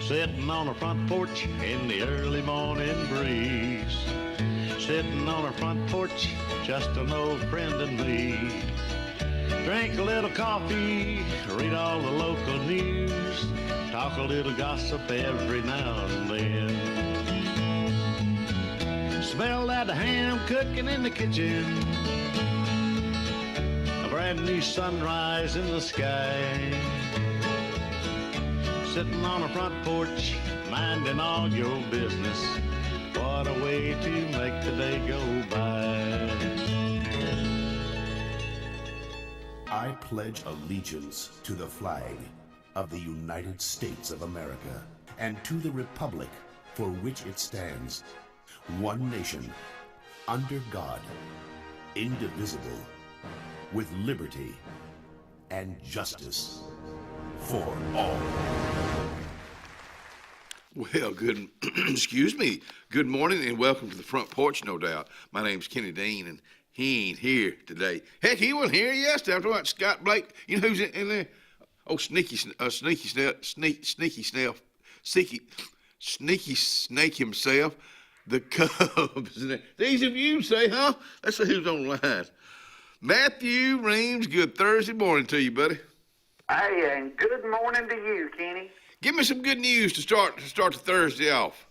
Sitting on a front porch in the early morning breeze. Sitting on a front porch, just an old friend and me. Drink a little coffee, read all the local news, talk a little gossip every now and then. Smell that ham cooking in the kitchen, a brand new sunrise in the sky. Sitting on a front porch, minding all your business. What a way to make the day go by. I pledge allegiance to the flag of the United States of America and to the republic for which it stands, one nation, under God, indivisible, with liberty and justice for all. Well, good, excuse me, good morning and welcome to the Front Porch, no doubt. My name's Kenny Dean, and he ain't here today. Heck, he wasn't here yesterday. I'm talking about Scott Blake. You know who's in there? Oh, Sneaky Snake himself, the Cubs. These of you say, huh? Let's see who's on the line. Matthew Reams, good Thursday morning to you, buddy. Hey, and good morning to you, Kenny. Give me some good news to start the Thursday off.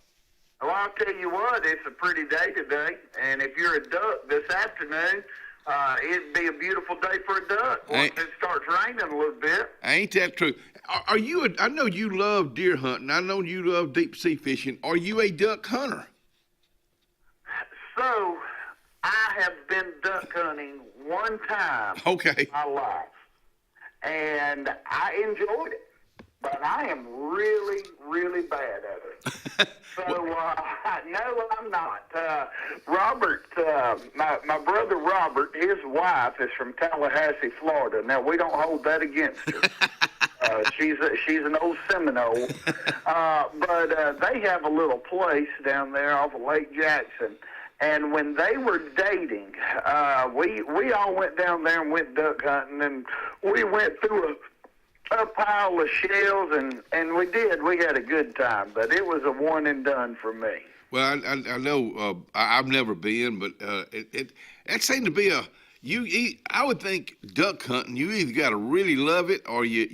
Well, I'll tell you what, it's a pretty day today, and if you're a duck this afternoon, it'd be a beautiful day for a duck once it starts raining a little bit. Ain't that true? Are you? I know you love deer hunting. I know you love deep sea fishing. Are you a duck hunter? So, I have been duck hunting one time Okay. in my life, and I enjoyed it. But I am really, really bad at it. So, no, I'm not. Robert, my brother Robert, his wife is from Tallahassee, Florida. Now, we don't hold that against her. She's an old Seminole. But they have a little place down there off of Lake Jackson. And when they were dating, we all went down there and went duck hunting, and we went through a pile of shells, and we did. We had a good time, but it was a one and done for me. Well, I know I've never been, but it seemed to be I would think duck hunting, you either got to really love it or you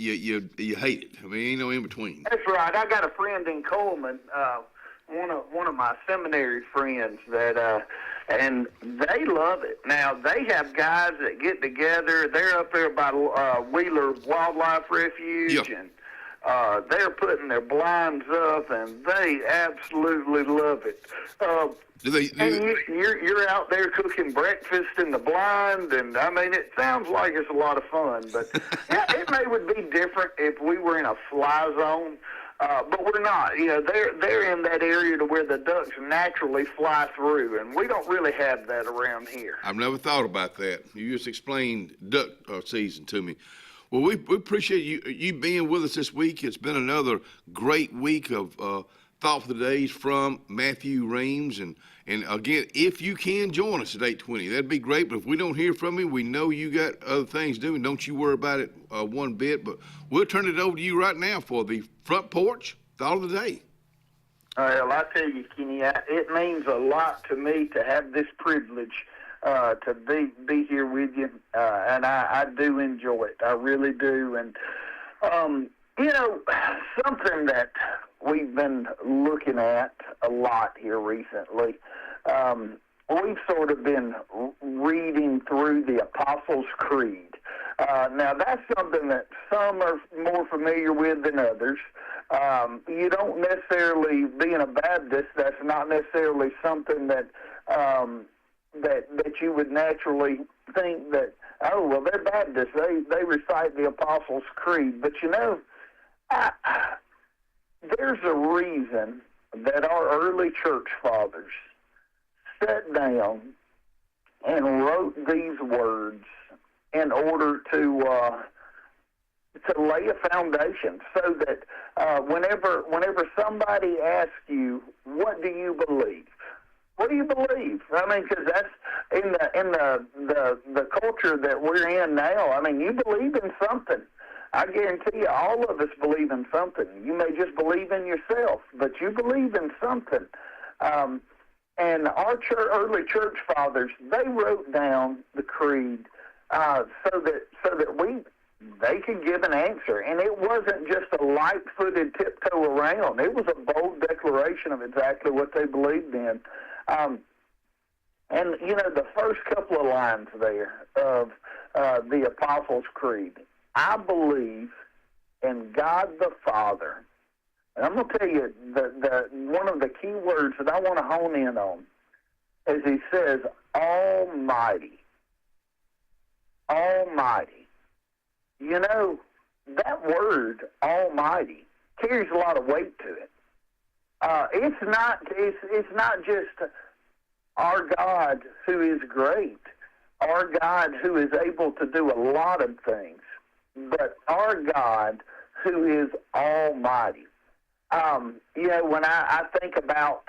hate it. I mean, ain't no in between. That's right. I got a friend in Coleman, one of my seminary friends that and they love it. Now, they have guys that get together. They're up there by Wheeler Wildlife Refuge, yeah. And they're putting their blinds up, and they absolutely love it. You're out there cooking breakfast in the blind, and, I mean, it sounds like it's a lot of fun. But, yeah, it would be different if we were in a fly zone. But we're not. You know, they're in that area to where the ducks naturally fly through, and we don't really have that around here. I've never thought about that. You just explained duck season to me. Well, we appreciate you being with us this week. It's been another great week of Thoughtful Days from Matthew Reams. And again, if you can join us at 8:20, that'd be great. But if we don't hear from you, we know you got other things doing. Don't you worry about it one bit. But we'll turn it over to you right now for the Front Porch Thought of the Day. Well, I tell you, Kenny, it means a lot to me to have this privilege to be here with you, and I do enjoy it. I really do. And, you know, something that we've been looking at a lot here recently, we've sort of been reading through the Apostles' Creed. Now, that's something that some are more familiar with than others. You don't necessarily, being a Baptist, that's not necessarily something that that you would naturally think that, oh, well, they're Baptists. They recite the Apostles' Creed. But, you know, there's a reason that our early church fathers sat down and wrote these words in order to lay a foundation, so that whenever somebody asks you, what do you believe? What do you believe? I mean, because that's in the culture that we're in now. I mean, you believe in something. I guarantee you, all of us believe in something. You may just believe in yourself, but you believe in something. And our early church fathers, they wrote down the creed so that they could give an answer. And it wasn't just a light-footed tiptoe around. It was a bold declaration of exactly what they believed in. And, you know, the first couple of lines there of the Apostles' Creed, I believe in God the Father. And I'm going to tell you, one of the key words that I want to hone in on is he says, Almighty. Almighty. You know, that word, Almighty, carries a lot of weight to it. It's not just our God who is great, our God who is able to do a lot of things, but our God who is Almighty. You know, when I think about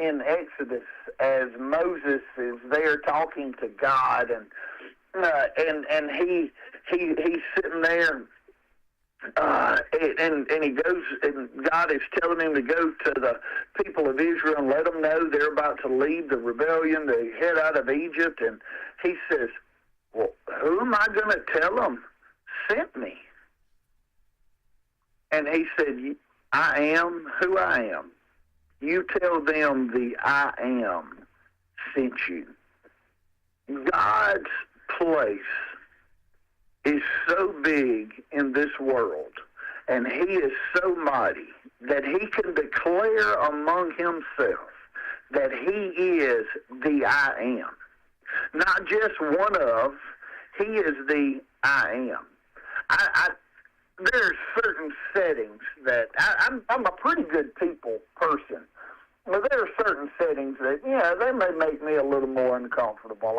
in Exodus, as Moses is there talking to God, and he's sitting there, and he goes, and God is telling him to go to the people of Israel and let them know they're about to lead the rebellion, to head out of Egypt, and he says, well, who am I going to tell them sent me? And he said, I am who I am. You tell them the I am sent you. God's place is so big in this world, and he is so mighty that he can declare among himself that he is the I am. Not just one of, he is the I am. There are certain settings that I'm a pretty good people person, but there are certain settings that, yeah, they may make me a little more uncomfortable.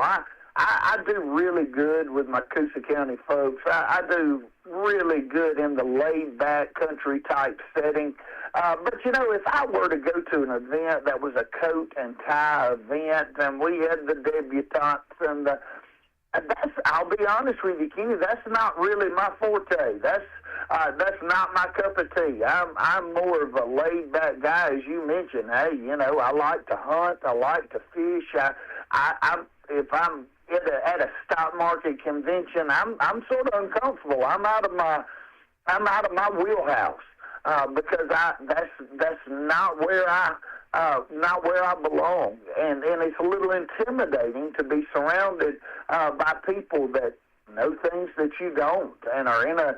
I do really good with my Coosa County folks. I do really good in the laid-back country-type setting. But, you know, if I were to go to an event that was a coat and tie event, and we had the debutantes and I'll be honest with you, Kenny, that's not really my forte. That's not my cup of tea. I'm more of a laid-back guy, as you mentioned. Hey, you know, I like to hunt. I like to fish. If I'm at a stock market convention, I'm sort of uncomfortable. I'm out of my wheelhouse because that's not where I belong, and it's a little intimidating to be surrounded by people that know things that you don't and are in a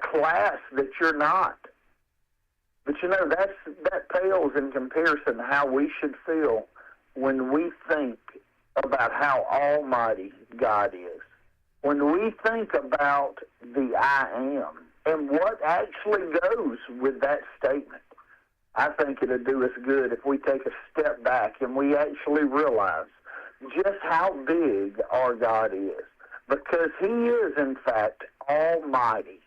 class that you're not. But you know, that pales in comparison to how we should feel when we think about how almighty God is. When we think about the I am and what actually goes with that statement, I think it'll do us good if we take a step back and we actually realize just how big our God is. Because he is, in fact, almighty.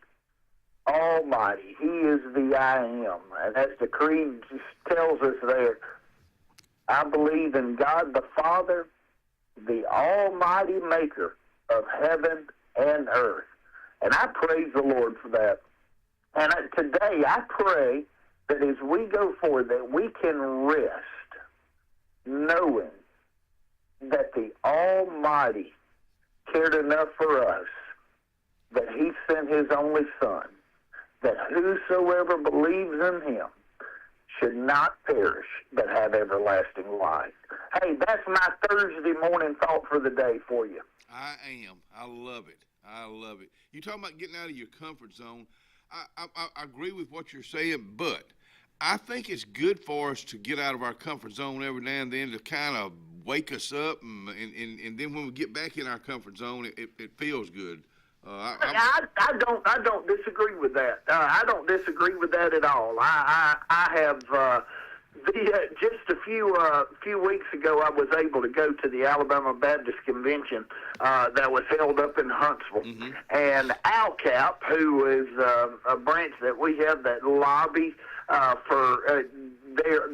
Almighty. He is the I am. And as the creed just tells us there, I believe in God the Father, the almighty maker of heaven and earth. And I praise the Lord for that. And today I pray that as we go forward, that we can rest knowing that the Almighty cared enough for us that he sent his only Son, that whosoever believes in him should not perish but have everlasting life. Hey, that's my Thursday morning thought for the day for you. I am. I love it. I love it. You talking about getting out of your comfort zone. I agree with what you're saying, but I think it's good for us to get out of our comfort zone every now and then to kind of wake us up, and then when we get back in our comfort zone, it feels good. I don't disagree with that. I don't disagree with that at all. I have just a few weeks ago, I was able to go to the Alabama Baptist Convention that was held up in Huntsville, mm-hmm. and ALCAP, who is a branch that we have that lobby for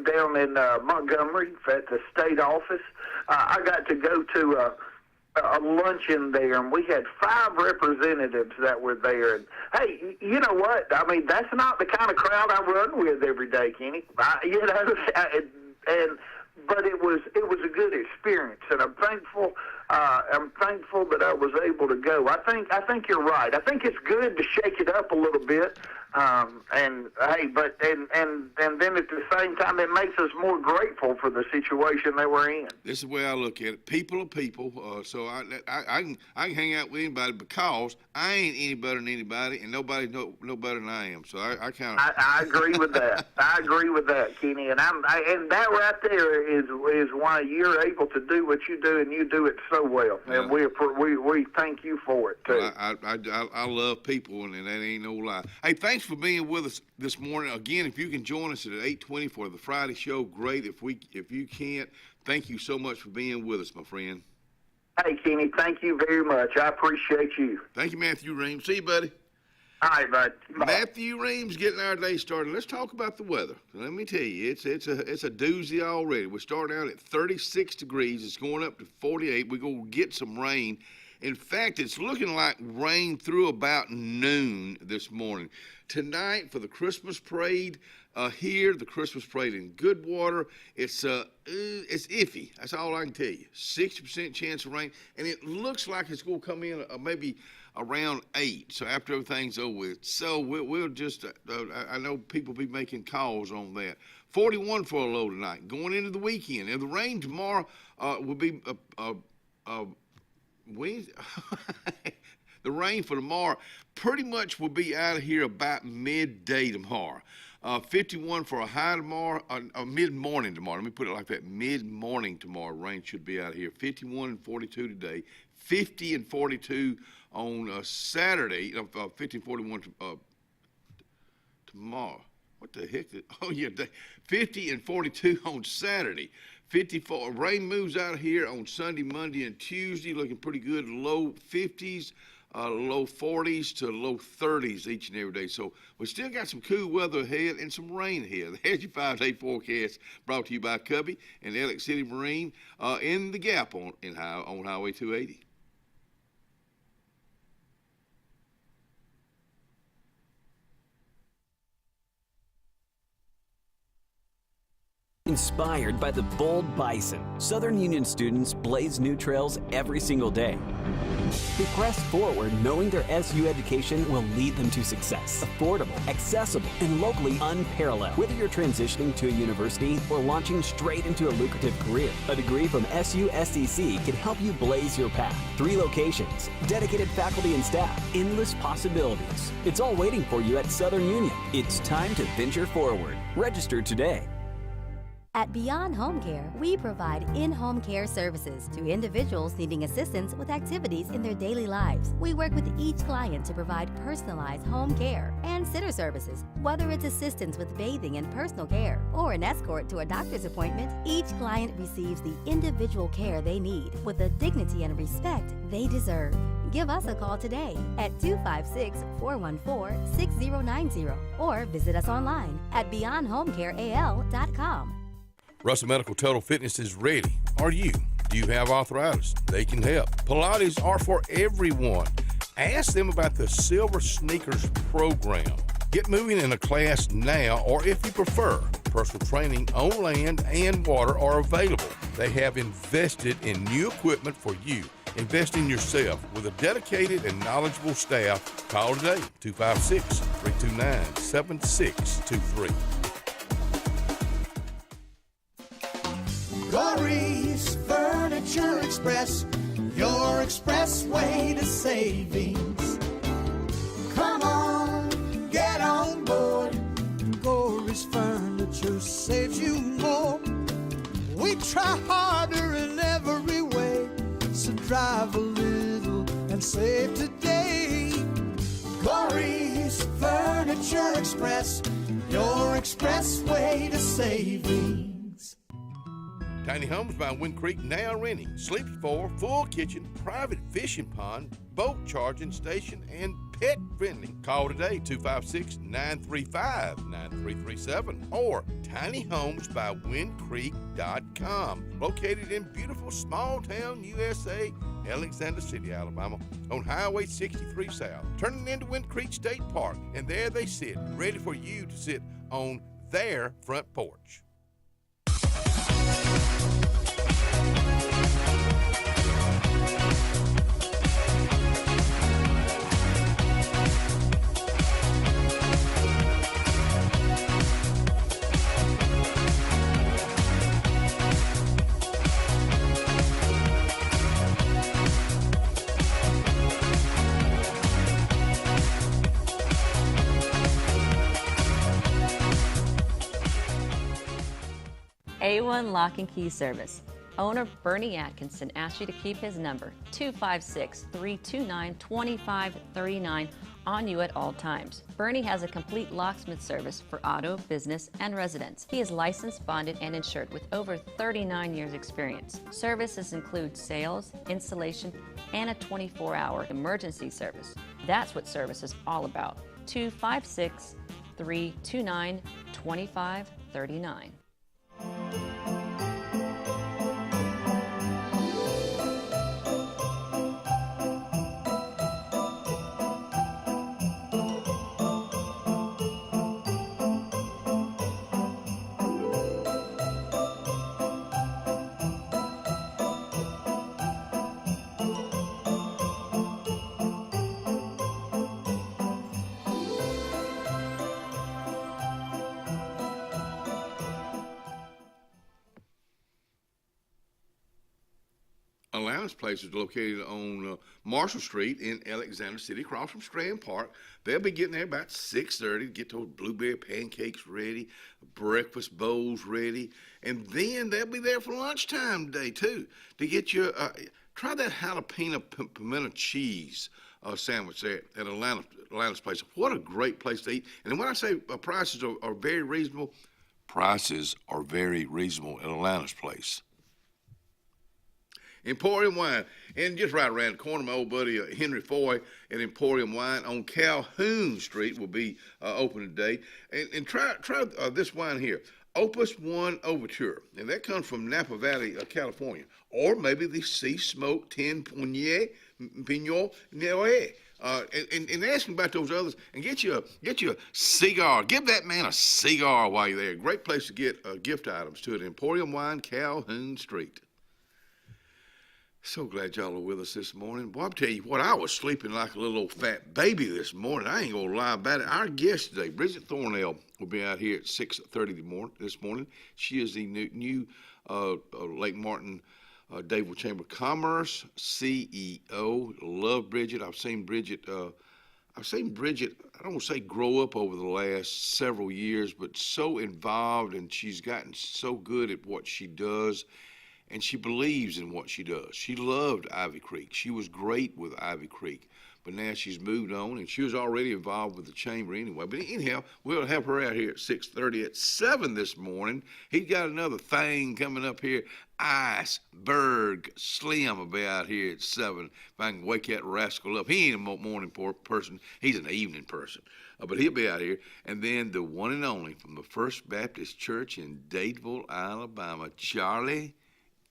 down in Montgomery at the state office. I got to go to a luncheon there, and we had 5 representatives that were there. And hey, you know what? I mean, that's not the kind of crowd I run with every day, Kenny. But it was a good experience, and I'm thankful. I'm thankful that I was able to go. I think you're right. I think it's good to shake it up a little bit. And hey, but and then at the same time, it makes us more grateful for the situation that we're in. This is the way I look at it. People are people. So I can hang out with anybody because I ain't any better than anybody, and nobody no better than I am. So I kind of. I agree with that. I agree with that, Kenny. And and that right there is why you're able to do what you do, and you do it so well. Yeah. And we thank you for it too. I love people, and that ain't no lie. Hey, thanks for being with us this morning. Again, if you can join us at 8:20 for the Friday show, great. If you can't, thank you so much for being with us, my friend. Hey, Kenny, thank you very much. I appreciate you. Thank you, Matthew Reams. See you, buddy. All right, bud. Bye. Matthew Reams getting our day started. Let's talk about the weather. Let me tell you, it's a doozy already. We're starting out at 36 degrees. It's going up to 48. We're going to get some rain. In fact, it's looking like rain through about noon this morning. Tonight for the Christmas parade here, the Christmas parade in Goodwater, it's iffy. That's all I can tell you. 60% chance of rain, and it looks like it's going to come in maybe around 8. So after everything's over with. So we'll just, I know people be making calls on that. 41 for a low tonight. Going into the weekend, and the rain tomorrow will be the rain for tomorrow pretty much will be out of here about midday tomorrow. 51 for a high tomorrow, mid-morning tomorrow. Let me put it like that. Mid-morning tomorrow, rain should be out of here. 51 and 42 today. 50 and 42 on Saturday. 50 and 41 tomorrow. What the heck? Oh, yeah. 50 and 42 on Saturday. 54. Rain moves out of here on Sunday, Monday, and Tuesday, looking pretty good. Low 50s, low 40s to low 30s each and every day. So we still got some cool weather ahead and some rain ahead. There's your 5-day forecast brought to you by Cubby and Alex City Marine in the Gap on Highway 280. Inspired by the bold bison, Southern Union students blaze new trails every single day. They press forward knowing their SU education will lead them to success. Affordable, accessible, and locally unparalleled. Whether you're transitioning to a university or launching straight into a lucrative career, a degree from SU SDC can help you blaze your path. 3 locations, dedicated faculty and staff, endless possibilities. It's all waiting for you at Southern Union. It's time to venture forward. Register today. At Beyond Home Care, we provide in-home care services to individuals needing assistance with activities in their daily lives. We work with each client to provide personalized home care and sitter services. Whether it's assistance with bathing and personal care or an escort to a doctor's appointment, each client receives the individual care they need with the dignity and respect they deserve. Give us a call today at 256-414-6090 or visit us online at beyondhomecareal.com. Russell Medical Total Fitness is ready. Are you? Do you have arthritis? They can help. Pilates are for everyone. Ask them about the Silver Sneakers program. Get moving in a class now, or if you prefer, personal training on land and water are available. They have invested in new equipment for you. Invest in yourself with a dedicated and knowledgeable staff. Call today, 256-329-7623. Corey's Furniture Express, your expressway to savings. Come on, get on board. Corey's Furniture saves you more. We try harder in every way, so drive a little and save today. Corey's Furniture Express, your expressway to savings. Tiny Homes by Wind Creek now renting. Sleeps for full kitchen, private fishing pond, boat charging station, and pet friendly. Call today, 256-935-9337 or tinyhomesbywindcreek.com. Located in beautiful small town USA, Alexander City, Alabama, on Highway 63 South, turning into Wind Creek State Park, and there they sit, ready for you to sit on their front porch. A1 Lock and Key Service. Owner Bernie Atkinson asked you to keep his number, 256-329-2539, on you at all times. Bernie has a complete locksmith service for auto, business, and residence. He is licensed, bonded, and insured with over 39 years experience. Services include sales, installation, and a 24-hour emergency service. That's what service is all about. 256-329-2539. Alana's place is located on Marshall Street in Alexander City, across from Strand Park. They'll be getting there about 6:30 to get those blueberry pancakes ready, breakfast bowls ready, and then they'll be there for lunchtime today too to get you. Try that jalapeno pimento cheese sandwich there at Alana's place. What a great place to eat! And when I say prices are very reasonable, prices are very reasonable at Alana's place. Emporium Wine, and just right around the corner, my old buddy Henry Foy at Emporium Wine on Calhoun Street will be open today. And try this wine here, Opus One Overture, and that comes from Napa Valley, California, or maybe the Sea Smoke 10 Pinot Noir. And ask him about those others, and get you a cigar. Give that man a cigar while you're there. Great place to get gift items to it. Emporium Wine, Calhoun Street. So glad y'all are with us this morning. Boy, I'll tell you what, I was sleeping like a little old fat baby this morning. I ain't going to lie about it. Our guest today, Bridget Thornell, will be out here at 6:30 this morning. She is the new Lake Martin Dadeville Chamber of Commerce CEO. Love Bridget. I've seen Bridget, I don't want to say grow up over the last several years, but so involved, and she's gotten so good at what she does. And she believes in what she does. She loved Ivy Creek. She was great with Ivy Creek. But now she's moved on, and she was already involved with the chamber anyway. But anyhow, we'll have her out here at 6:30. At 7 this morning, he's got another thing coming up here. Iceberg Slim will be out here at 7. If I can wake that rascal up. He ain't a morning person. He's an evening person. But he'll be out here. And then the one and only from the First Baptist Church in Dadeville, Alabama, Charlie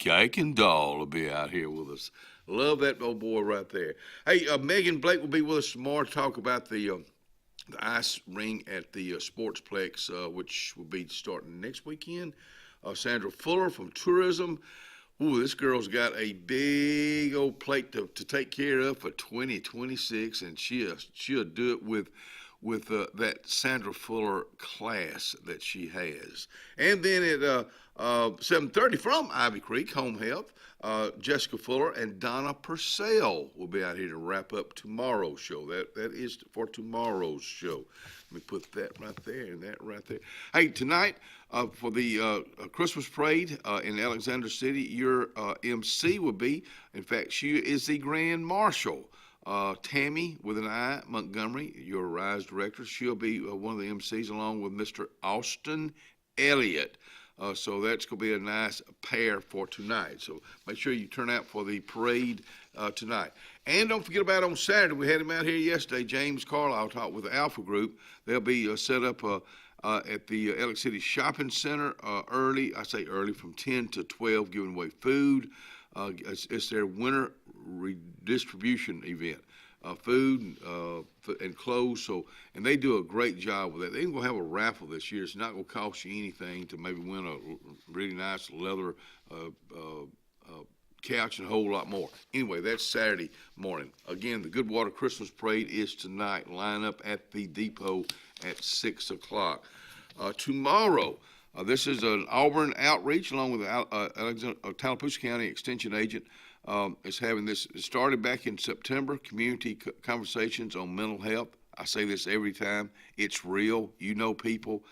Kuykendall will be out here with us. Love that old boy right there. Hey, Megan Blake will be with us tomorrow to talk about the ice ring at the Sportsplex, which will be starting next weekend. Sandra Fuller from Tourism. Ooh, this girl's got a big old plate to take care of for 2026, and she'll do it with that Sandra Fuller class that she has. And then at 7:30 from Ivy Creek Home Health, Jessica Fuller and Donna Purcell will be out here to wrap up tomorrow's show. That is for tomorrow's show. Let me put that right there and that right there. Hey, tonight for the Christmas parade in Alexander City, your MC will be, in fact, she is the Grand Marshal. Tammy with an I Montgomery, your RISE director, she'll be one of the MCs along with Mr. Austin Elliott. So that's going to be a nice pair for tonight. So make sure you turn out for the parade tonight. And don't forget about on Saturday, we had him out here yesterday, James Carlisle talked with the Alpha Group. They'll be set up at the Alex City Shopping Center early, I say early, from 10 to 12, giving away food. It's their winter redistribution event. Food and clothes, and they do a great job with that. They're going to have a raffle this year. It's not going to cost you anything to maybe win a really nice leather couch and a whole lot more. Anyway, that's Saturday morning. Again, the Goodwater Christmas Parade is tonight. Line up at the depot at 6 o'clock. Tomorrow, this is an Auburn outreach along with the Tallapoosa County Extension Agent. Is having this. It started back in September, community conversations on mental health. I say this every time. It's real. You know people.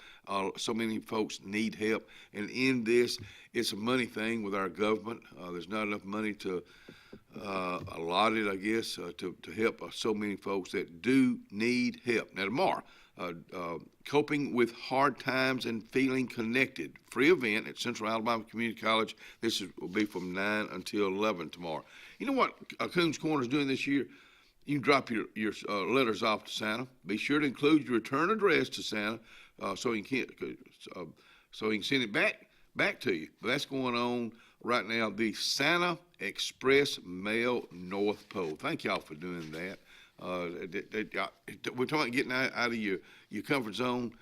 So many folks need help. And in this, it's a money thing with our government. There's not enough money to allot it, I guess, to help so many folks that do need help. Now, tomorrow, coping with hard times and feeling connected. Free event at Central Alabama Community College. This will be from 9 until 11 tomorrow. You know what Coons Corner is doing this year? You can drop your letters off to Santa. Be sure to include your return address to Santa so he can send it back to you. But that's going on right now. The Santa Express Mail North Pole. Thank y'all for doing that. We're talking about getting out of your comfort zone.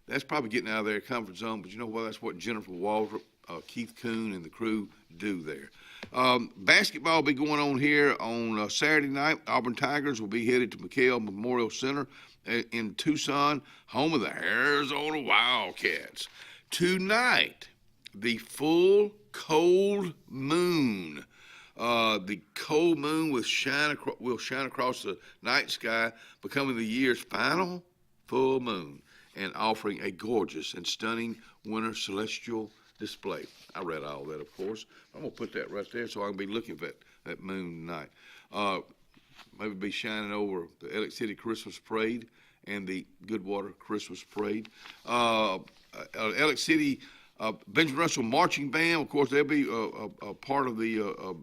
That's probably getting out of their comfort zone, but you know what? That's what Jennifer Waldrop, Keith Coon, and the crew do there. Basketball will be going on here on Saturday night. Auburn Tigers will be headed to McHale Memorial Center in Tucson, home of the Arizona Wildcats. Tonight, the full cold moon. The cold moon will shine across the night sky, becoming the year's final full moon and offering a gorgeous and stunning winter celestial display. I read all that, of course. I'm going to put that right there so I can be looking at that moon tonight. Maybe be shining over the Alex City Christmas Parade and the Goodwater Christmas Parade. Alex City Benjamin Russell Marching Band, of course, they'll be a part of the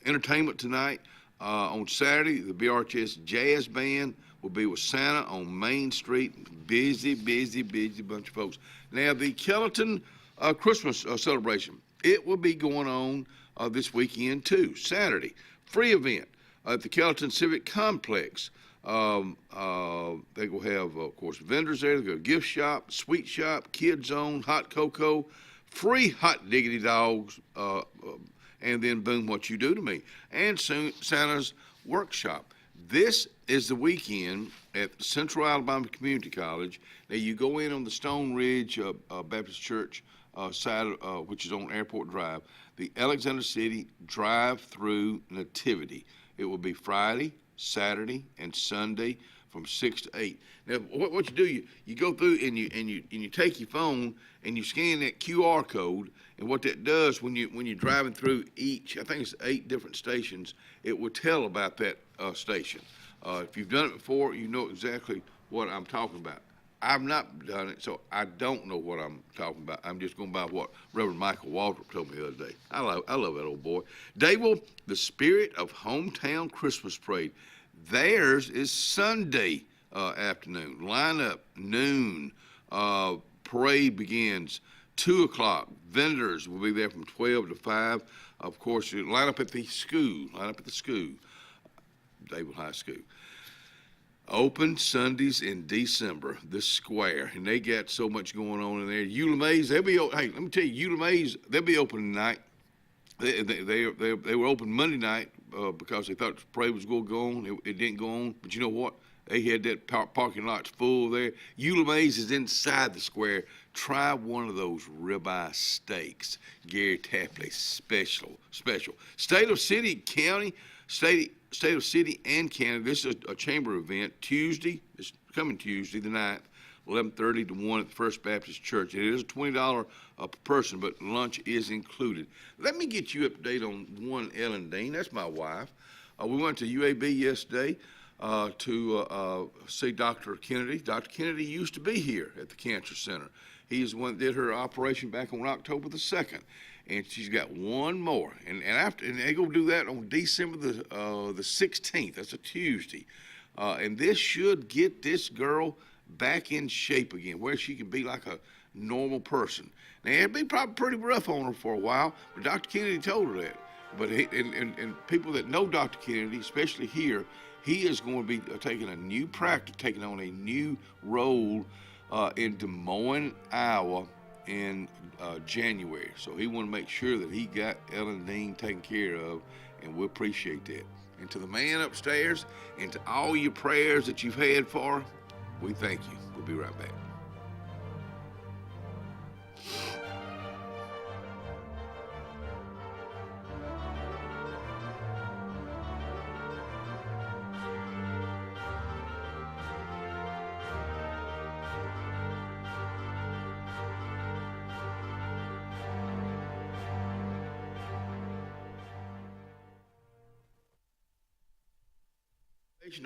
entertainment tonight. On Saturday, the BRHS Jazz Band will be with Santa on Main Street. Busy bunch of folks. Now, the Kellerton Christmas celebration, it will be going on this weekend, too. Saturday, free event at the Kellerton Civic Complex. They will have, of course, vendors there. They'll go gift shop, sweet shop, kid zone, hot cocoa, free hot diggity dogs, and then boom, what you do to me. And soon Santa's workshop. This is the weekend at Central Alabama Community College. Now, you go in on the Stone Ridge Baptist Church side, which is on Airport Drive, the Alexander City Drive-Through Nativity. It will be Friday, Saturday, and Sunday from 6 to 8. Now, what you do, you go through and you take your phone and you scan that QR code, and what that does when you're driving through each, I think it's 8 different stations, it will tell about that station. If you've done it before, you know exactly what I'm talking about. I've not done it, so I don't know what I'm talking about. I'm just going by what Reverend Michael Waldrop told me the other day. I love that old boy. Dable, the Spirit of Hometown Christmas Parade. Theirs is Sunday afternoon. Line up, noon. Parade begins 2 o'clock. Vendors will be there from 12 to 5. Of course, you line up at the school. Dable High School. Open Sundays in December, the square, and they got so much going on in there. Eula Mays, they'll be hey, let me tell you, Eula Mays, they'll be open tonight. They were open Monday night because they thought the parade was going to go on. It didn't go on, but you know what? They had that parking lot full there. Eula Mays is inside the square. Try one of those ribeye steaks. Gary Tapley, special. State of City, County, State of City and County. This is a chamber event Tuesday. It's coming Tuesday, the 9th, 11:30 to 1 at the First Baptist Church. It is a $20 per person, but lunch is included. Let me get you up to date on one Ellen Dean. That's my wife. We went to UAB yesterday to see Dr. Kennedy. Dr. Kennedy used to be here at the Cancer Center. He is the one that did her operation back on October the 2nd. And she's got one more. And they're going to do that on December the 16th. That's a Tuesday. And this should get this girl back in shape again, where she can be like a normal person. Now, it'd be probably pretty rough on her for a while, but Dr. Kennedy told her that. But and people that know Dr. Kennedy, especially here, he is going to be taking a new practice, taking on a new role in Des Moines, Iowa in January. So he want to make sure that he got Ellen Dean taken care of, and we appreciate that. And to the man upstairs, and to all your prayers that you've had for her, we thank you. We'll be right back.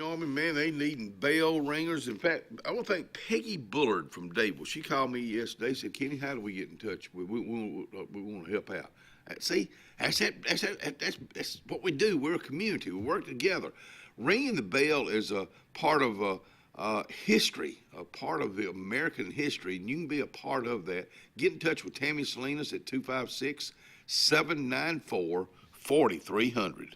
Army, man, they needing bell ringers. In fact, I want to thank Peggy Bullard from Dable. She called me yesterday. Said, "Kenny, how do we get in touch? We want to help out." See, that's what we do. We're a community. We work together. Ringing the bell is a part of history, a part of the American history, and you can be a part of that. Get in touch with Tammy Salinas at 256-794-4300.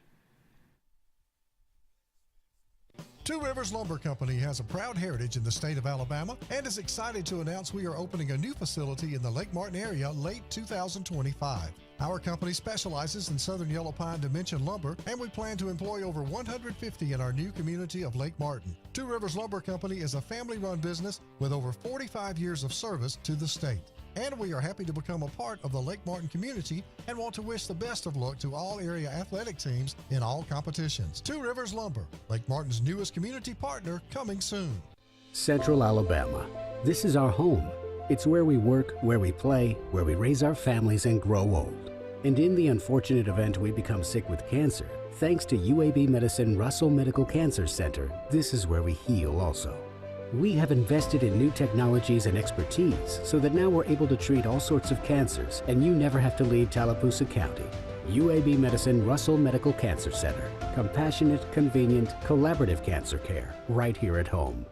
Two Rivers Lumber Company has a proud heritage in the state of Alabama and is excited to announce we are opening a new facility in the Lake Martin area late 2025. Our company specializes in southern yellow pine dimension lumber, and we plan to employ over 150 in our new community of Lake Martin. Two Rivers Lumber Company is a family-run business with over 45 years of service to the state. And we are happy to become a part of the Lake Martin community and want to wish the best of luck to all area athletic teams in all competitions. Two Rivers Lumber, Lake Martin's newest community partner, coming soon. Central Alabama. This is our home. It's where we work, where we play, where we raise our families and grow old. And in the unfortunate event we become sick with cancer, thanks to UAB Medicine Russell Medical Cancer Center, this is where we heal also. We have invested in new technologies and expertise so that now we're able to treat all sorts of cancers, and you never have to leave Tallapoosa County. UAB Medicine Russell Medical Cancer Center. Compassionate, convenient, collaborative cancer care right here at home.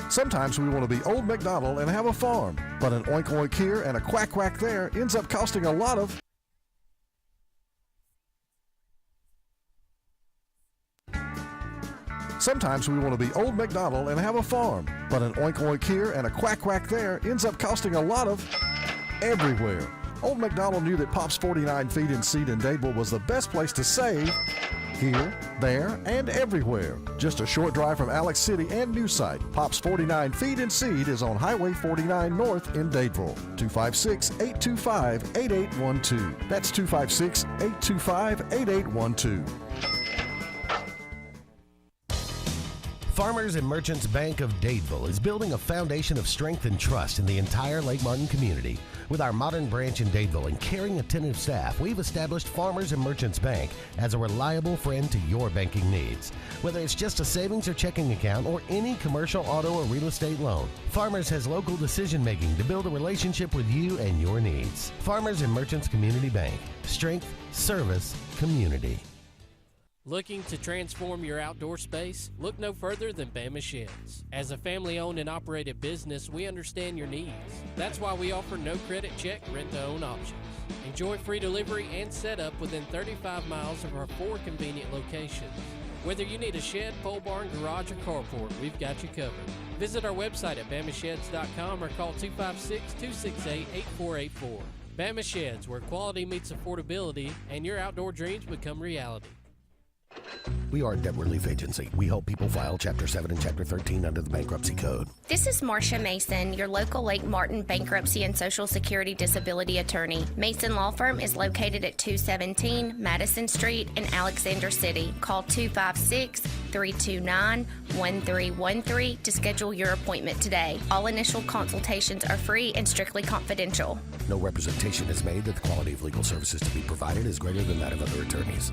Sometimes we want to be Old MacDonald and have a farm, but an oink oink here and a quack quack there ends up costing a lot of... Sometimes we want to be Old MacDonald and have a farm, but an oink oink here and a quack quack there ends up costing a lot of everywhere. Old MacDonald knew that Pop's 49 Feed and Seed in Dable was the best place to save here, there, and everywhere. Just a short drive from Alex City and New Site. Pop's 49 Feed and Seed is on Highway 49 North in Dadeville. 256-825-8812. That's 256-825-8812. Farmers and Merchants Bank of Dadeville is building a foundation of strength and trust in the entire Lake Martin community. With our modern branch in Dadeville and caring, attentive staff, we've established Farmers and Merchants Bank as a reliable friend to your banking needs. Whether it's just a savings or checking account or any commercial, auto, or real estate loan, Farmers has local decision making to build a relationship with you and your needs. Farmers and Merchants Community Bank. Strength, service, community. Looking to transform your outdoor space? Look no further than Bama Sheds. As a family-owned and operated business, we understand your needs. That's why we offer no credit check rent-to-own options. Enjoy free delivery and setup within 35 miles of our 4 convenient locations. Whether you need a shed, pole barn, garage, or carport, we've got you covered. Visit our website at bamasheds.com or call 256-268-8484. Bama Sheds, where quality meets affordability and your outdoor dreams become reality. We are a debt relief agency. We help people file Chapter 7 and Chapter 13 under the Bankruptcy Code. This is Marcia Mason, your local Lake Martin bankruptcy and Social Security disability attorney. Mason Law Firm is located at 217 Madison Street in Alexander City. Call 256-329-1313 to schedule your appointment today. All initial consultations are free and strictly confidential. No representation is made that the quality of legal services to be provided is greater than that of other attorneys.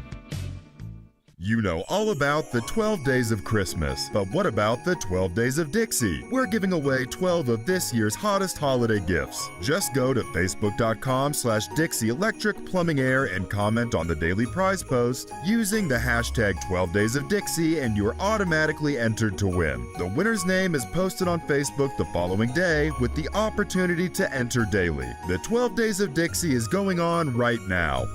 You know all about the 12 Days of Christmas, but what about the 12 Days of Dixie? We're giving away 12 of this year's hottest holiday gifts. Just go to facebook.com/Dixie Electric Plumbing Air and comment on the daily prize post using the hashtag 12 Days of Dixie, and you're automatically entered to win. The winner's name is posted on Facebook the following day with the opportunity to enter daily. The 12 Days of Dixie is going on right now.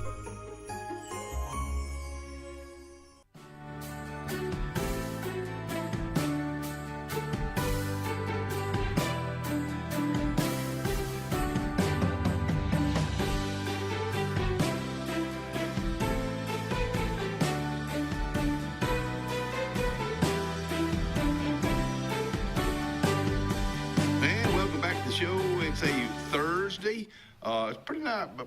It's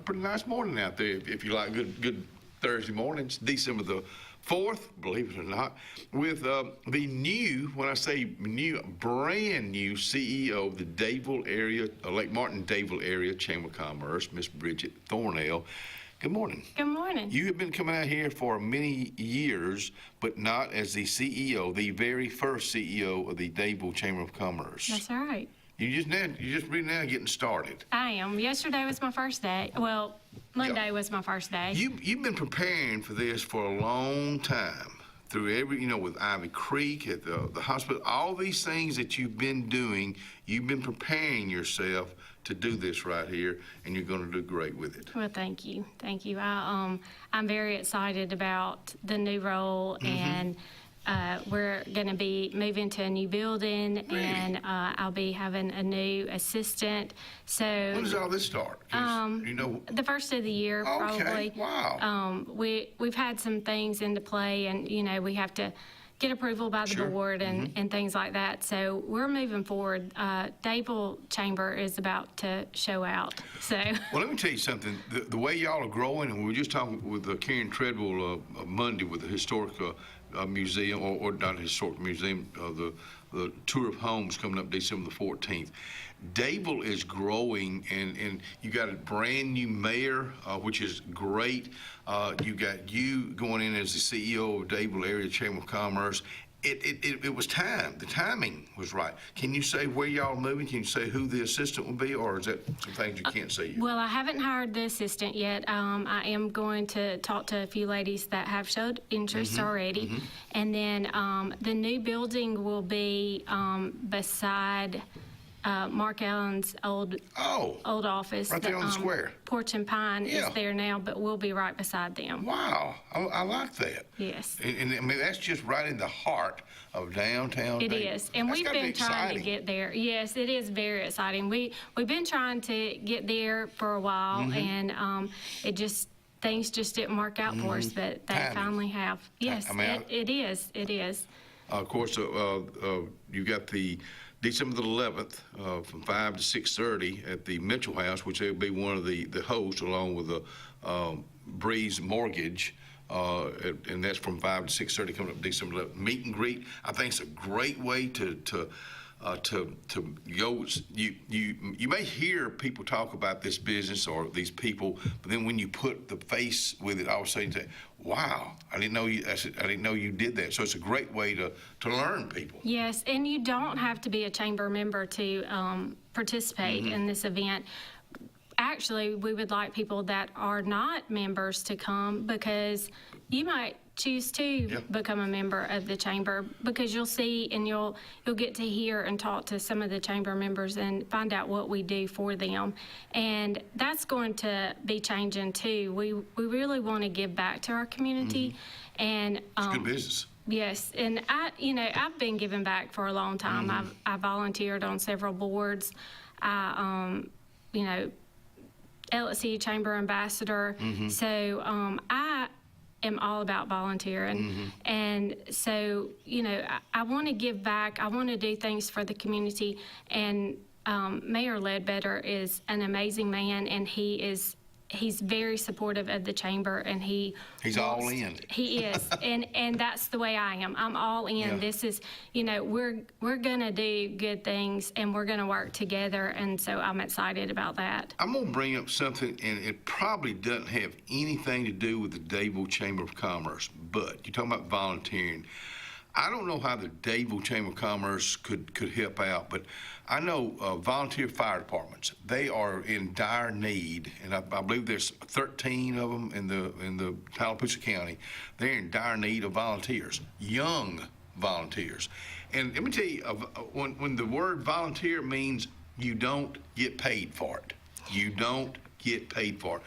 pretty nice morning out there if you like good Thursday mornings. December the 4th, believe it or not, with the new, when I say new, brand new CEO of the Dadeville area, Lake Martin Dadeville area Chamber of Commerce, Miss Bridget Thornell. Good morning. Good morning. You have been coming out here for many years, but not as the CEO, the very first CEO of the Dadeville Chamber of Commerce. That's all right. You just really now getting started. I am. Yesterday was my first day. Well, Monday was my first day. You've been preparing for this for a long time. Through with Ivy Creek at the hospital, all these things that you've been doing, you've been preparing yourself to do this right here, and you're going to do great with it. Well, thank you. Thank you. I'm very excited about the new role, and we're going to be moving to a new building, and I'll be having a new assistant. So when does all this start? The first of the year, probably. Wow. We've had some things into play, and we have to get approval by the board and things like that. So we're moving forward. Dadeville Chamber is about to show out. So. Well, let me tell you something. The way y'all are growing, and we were just talking with Karen Treadwell Monday with the historic museum, or not historic museum, the tour of homes coming up December the 14th. Dadeville is growing, and you got a brand new mayor, which is great. You got you going in as the CEO of Dadeville Area Chamber of Commerce. It was time. The timing was right. Can you say where y'all are moving? Can you say who the assistant will be, or is that some things you can't say yet? Well, I haven't hired the assistant yet. I am going to talk to a few ladies that have showed interest already. And then the new building will be beside Mark Allen's old office. Right there on the square. Porch and Pine is there now, but we'll be right beside them. Wow, I like that. Yes. And I mean, that's just right in the heart of downtown. It is, and we've been trying to get there. Yes, it is very exciting. We've been trying to get there for a while, and things just didn't work out for us, but they finally have. Yes, it is. It is. Of course, you got the December the 11th from 5 to 6:30 at the Mitchell House, which will be one of the hosts, along with the Breeze Mortgage, and that's from 5 to 6:30 coming up December 11th. Meet and greet. I think it's a great way to go. You may hear people talk about this business or these people, but then when you put the face with it, all of a sudden you say, "Wow, I didn't know you did that." So it's a great way to learn people. Yes, and you don't have to be a chamber member to participate in this event. Actually, we would like people that are not members to come, because you might choose to become a member of the chamber, because you'll see and you'll get to hear and talk to some of the chamber members and find out what we do for them. And that's going to be changing too. We really want to give back to our community, and it's good business. Yes, and I've been giving back for a long time. I volunteered on several boards. LSC Chamber Ambassador. So I am all about volunteering. And so, I want to give back. I want to do things for the community. And Mayor Ledbetter is an amazing man, and he is he's very supportive of the chamber, and he's all in. He is, and that's the way I am. I'm all in. Yeah. This is, we're gonna do good things, and we're gonna work together, and so I'm excited about that. I'm gonna bring up something, and it probably doesn't have anything to do with the Dadeville Chamber of Commerce, but you're talking about volunteering. I don't know how the Dadeville Chamber of Commerce could help out, but I know volunteer fire departments. They are in dire need, and I believe there's 13 of them in the Tallapoosa County. They're in dire need of volunteers, young volunteers. And let me tell you, when the word volunteer means you don't get paid for it. You don't get paid for it.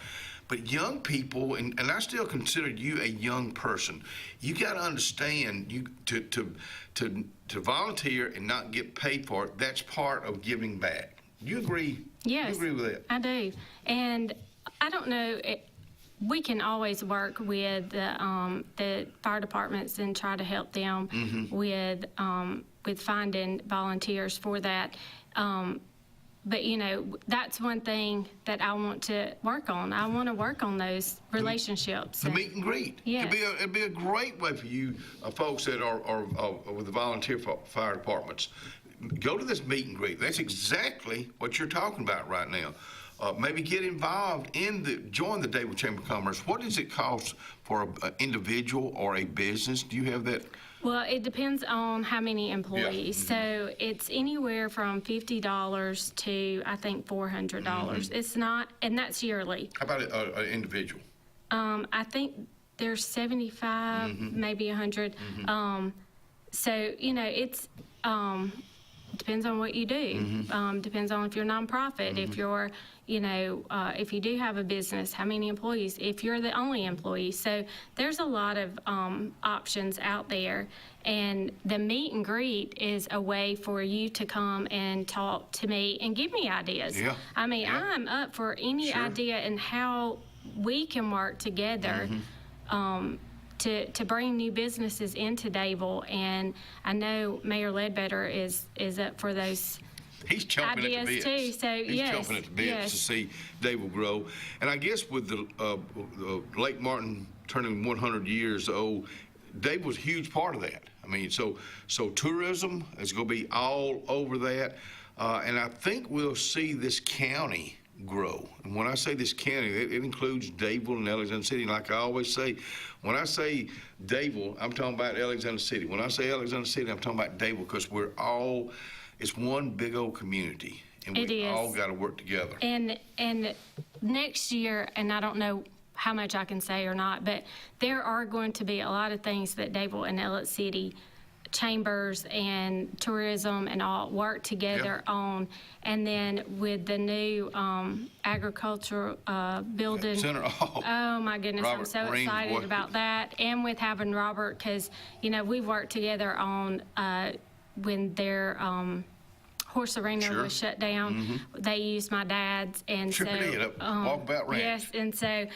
But young people, and I still consider you a young person, you got to understand, to volunteer and not get paid for it, that's part of giving back. You agree? Yes. You agree with that? I do. And I don't know, we can always work with the fire departments and try to help them with finding volunteers for that. But, that's one thing that I want to work on. I want to work on those relationships. The meet and greet. Yes. It'd be a great way for you folks that are with the volunteer fire departments. Go to this meet and greet. That's exactly what you're talking about right now. Maybe get involved join the Dadeville Chamber of Commerce. What does it cost for an individual or a business? Do you have that? Well, it depends on how many employees. Yeah. So it's anywhere from $50 to, I think, $400. It's not, and that's yearly. How about an individual? I think there's 75, maybe 100. So, it's depends on what you do. Depends on if you're a nonprofit, if you're, if you do have a business, how many employees, if you're the only employee. So there's a lot of options out there. And the meet and greet is a way for you to come and talk to me and give me ideas. Yeah. I mean, I'm up for any idea and how we can work together to bring new businesses into Dadeville. And I know Mayor Ledbetter is up for those He's chomping ideas at the bits. Too. So He's chomping at the bits to see Dadeville grow. And I guess with the Lake Martin turning 100 years old, Dadeville was a huge part of that. I mean, so tourism is going to be all over that. And I think we'll see this county grow. And when I say this county, it includes Dadeville and Alexander City. Like I always say, when I say Dadeville, I'm talking about Alexander City. When I say Alexander City, I'm talking about Dadeville, because it's one big old community, and we all got to work together. And next year, and I don't know how much I can say or not, but there are going to be a lot of things that Dadeville and Elliott City chambers and tourism and all work together on. And then with the new agricultural building Center. Oh my goodness, Robert I'm so Green's excited work. about that. And with having Robert, because we've worked together on when their horse arena was shut down. They used my dad's, and Sure so did. Walkabout Ranch. yes, and so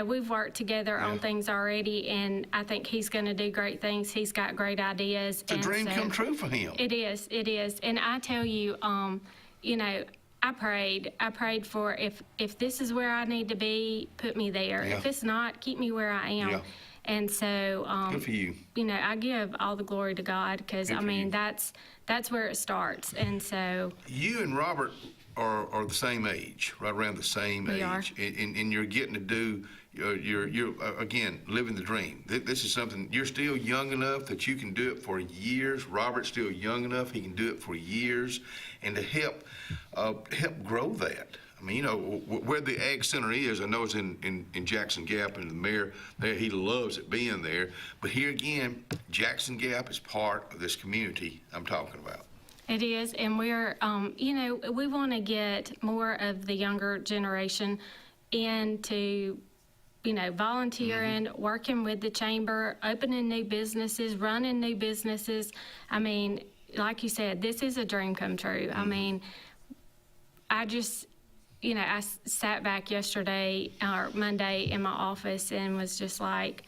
we've worked together on things already, and I think he's going to do great things. He's got great ideas. It's a dream come true for him. It is, and I tell you, I prayed for if this is where I need to be, put me there. Yeah. If it's not, keep me where I am. Yeah. And so, Good for you. I give all the glory to God, because Good for you. that's where it starts. And so You and Robert are the same age, right around the same We age, are. and you're getting to do. You're again living the dream. This is something you're still young enough that you can do it for years. Robert's still young enough; he can do it for years, and to help grow that. I mean, where the Ag Center is, I know it's in Jackson Gap, and the mayor there, he loves it being there. But here again, Jackson Gap is part of this community I'm talking about. it is, and we're, we want to get more of the younger generation into, volunteering, working with the chamber, opening new businesses, running new businesses. I mean, like you said, this is a dream come true. I mean, I just, I sat back yesterday or Monday in my office and was just like,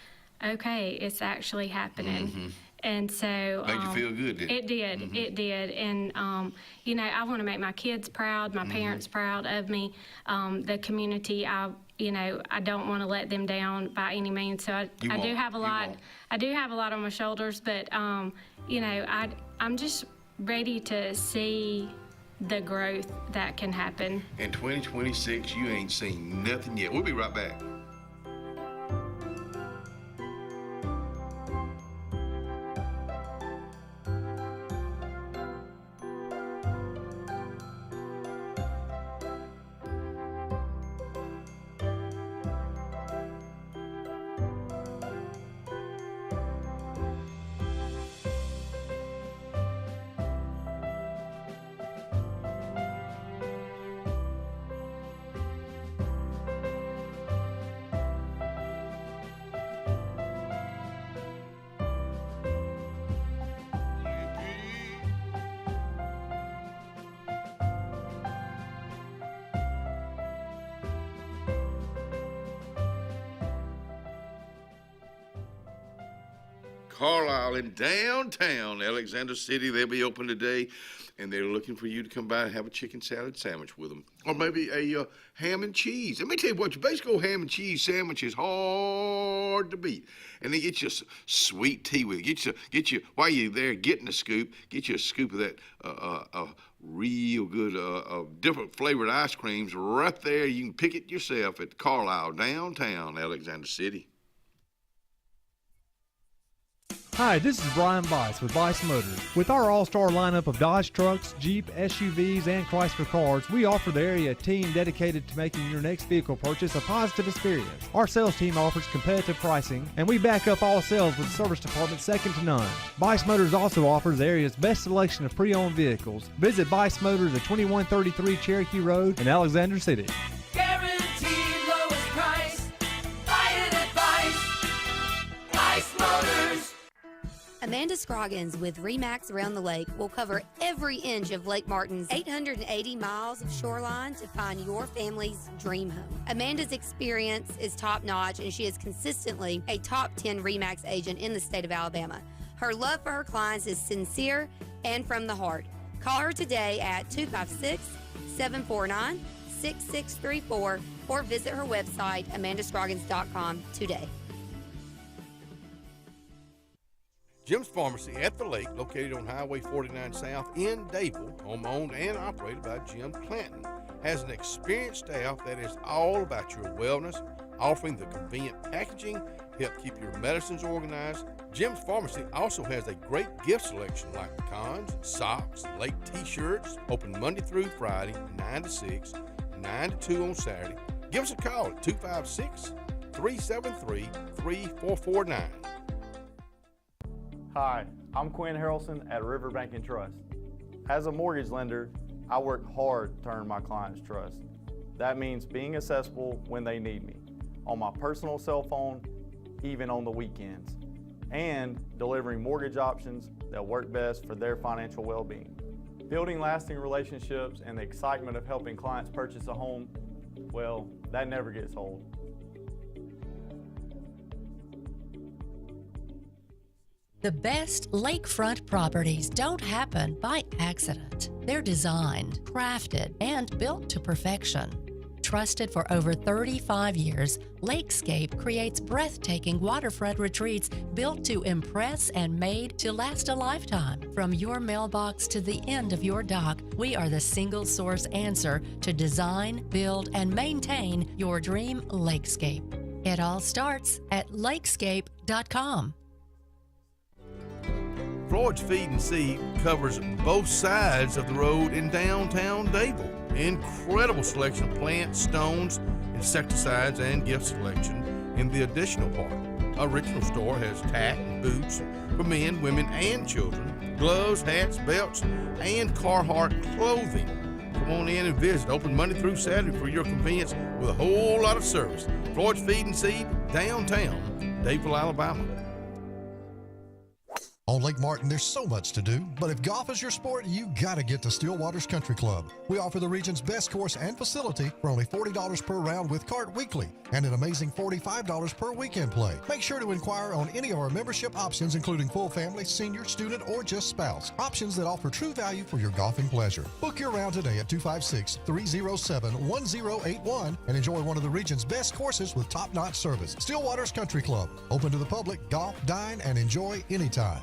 okay, it's actually happening. And so made you feel good, didn't it? It did. Mm-hmm. It did. And you know, I want to make my kids proud, my parents proud of me, the community. I don't want to let them down by any means. So I do have a lot. I do have a lot on my shoulders, but you know, I'm just ready to see the growth that can happen. In 2026, you ain't seen nothing yet. We'll be right back. Carlisle in downtown Alexander City. They'll be open today, and they're looking for you to come by and have a chicken salad sandwich with them. Or maybe a ham and cheese. Let me tell you what, your basic old ham and cheese sandwich is hard to beat. And then get you a sweet tea with it. Get you while you're there getting a scoop, get you a scoop of that real good, different flavored ice creams right there. You can pick it yourself at Carlisle, downtown Alexander City. Hi, this is Brian Bice with Bice Motors. With our all-star lineup of Dodge trucks, Jeep, SUVs, and Chrysler cars, we offer the area team dedicated to making your next vehicle purchase a positive experience. Our sales team offers competitive pricing, and we back up all sales with a service department second to none. Bice Motors also offers the area's best selection of pre-owned vehicles. Visit Bice Motors at 2133 Cherokee Road in Alexander City. Guaranteed lowest price. Buy it at Bice Motors. Amanda Scroggins with RE/MAX Around the Lake will cover every inch of Lake Martin's 880 miles of shoreline to find your family's dream home. Amanda's experience is top-notch, and she is consistently a top 10 RE/MAX agent in the state of Alabama. Her love for her clients is sincere and from the heart. Call her today at 256-749-6634 or visit her website, amandascroggins.com today. Jim's Pharmacy at the Lake, located on Highway 49 South in Dadeville, home-owned and operated by Jim Clanton, has an experienced staff that is all about your wellness, offering the convenient packaging, help keep your medicines organized. Jim's Pharmacy also has a great gift selection like pecans, socks, lake t-shirts, open Monday through Friday, 9 to 6, 9 to 2 on Saturday. Give us a call at 256-373-3449. Hi, I'm Quinn Harrelson at Riverbank & Trust. As a mortgage lender, I work hard to earn my clients' trust. That means being accessible when they need me, on my personal cell phone, even on the weekends, and delivering mortgage options that work best for their financial well-being. Building lasting relationships and the excitement of helping clients purchase a home, well, that never gets old. The best lakefront properties don't happen by accident. They're designed, crafted, and built to perfection. Trusted for over 35 years, Lakescape creates breathtaking waterfront retreats built to impress and made to last a lifetime. From your mailbox to the end of your dock, we are the single source answer to design, build, and maintain your dream lakescape. It all starts at lakescape.com. Porch Feed and Seed covers both sides of the road in downtown Dadeville. Incredible selection of plants, stones, insecticides, and gift selection in the additional part. Original store has tack and boots for men, women, and children, gloves, hats, belts, and Carhartt clothing. Come on in and visit. Open Monday through Saturday for your convenience with a whole lot of service. Porch Feed and Seed, downtown Dadeville, Alabama. On Lake Martin, there's so much to do, but if golf is your sport, you gotta get to Stillwater's Country Club. We offer the region's best course and facility for only $40 per round with cart weekly and an amazing $45 per weekend play. Make sure to inquire on any of our membership options, including full family, senior, student, or just spouse. Options that offer true value for your golfing pleasure. Book your round today at 256-307-1081 and enjoy one of the region's best courses with top-notch service. Stillwater's Country Club. Open to the public, golf, dine, and enjoy anytime.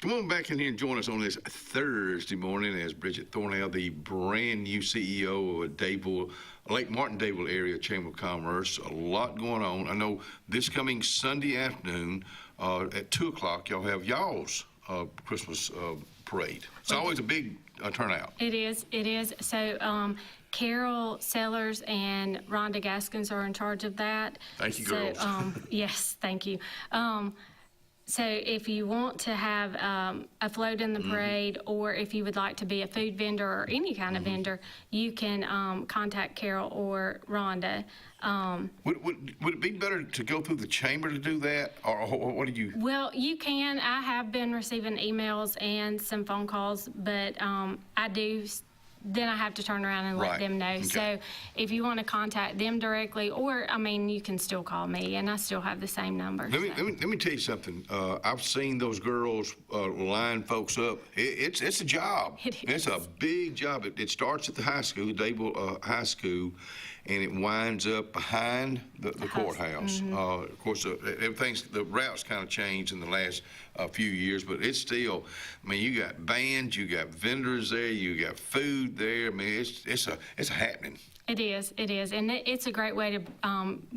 Come on back in here and join us on this Thursday morning as Bridget Thornell, the brand new CEO of Lake Martin-Dayville Area Chamber of Commerce. A lot going on. I know this coming Sunday afternoon at 2 o'clock, y'all have y'all's Christmas parade. It's always a big turnout. It is. So Carol Sellers and Rhonda Gaskins are in charge of that. Thank you, girls. Yes, thank you. So if you want to have a float in the parade, or if you would like to be a food vendor or any kind of vendor, you can contact Carol or Rhonda. Would it be better to go through the chamber to do that, or what do you? Well, you can. I have been receiving emails and some phone calls, but I do. Then I have to turn around and let them know. Okay. So if you want to contact them directly, or, I mean, you can still call me, and I still have the same number. Let me tell you something. I've seen those girls line folks up. It's a job. It is. It's a big job. It starts at the high school, Dayville High School, and it winds up behind the courthouse. Of course, the routes kind of changed in the last few years, but it's still, I mean, you got bands, you got vendors there, you got food there. I mean, it's a happening. It is, and it's a great way to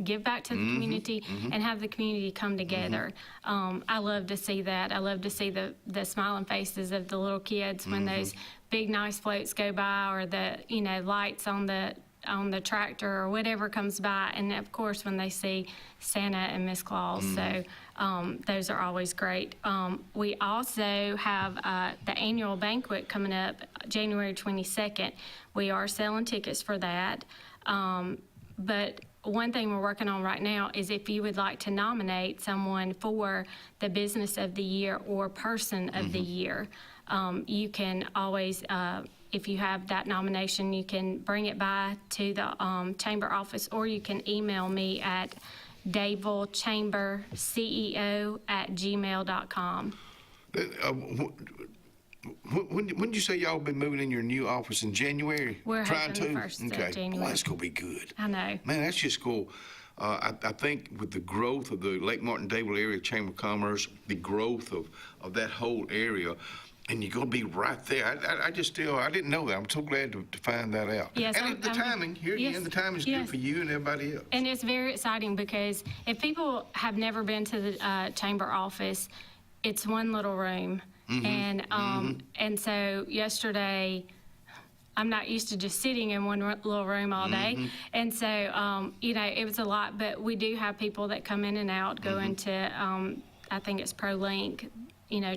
give back to the community and have the community come together. I love to see that. I love to see the smiling faces of the little kids when those big, nice floats go by, or the lights on the tractor or whatever comes by, and of course when they see Santa and Miss Claus. So those are always great. We also have the annual banquet coming up January 22nd. We are selling tickets for that, but one thing we're working on right now is if you would like to nominate someone for the Business of the Year or Person of the Year, you can always if you have that nomination, you can bring it by to the chamber office, or you can email me at DayvilleChamberCEO@gmail.com. When did you say y'all been moving in your new office in January? We're trying hoping to. the 1st of January. Well, that's gonna be good. I know. Man, that's just cool. I think with the growth of the Lake Martin-Dayville Area Chamber of Commerce, the growth of that whole area, and you're going to be right there. I didn't know that. I'm so glad to find that out. Yes, and the timing, here again, the timing is good for you and everybody else. And it's very exciting because if people have never been to the chamber office, it's one little room. And so yesterday, I'm not used to just sitting in one little room all day. And so, it was a lot, but we do have people that come in and out, going to, I think it's ProLink,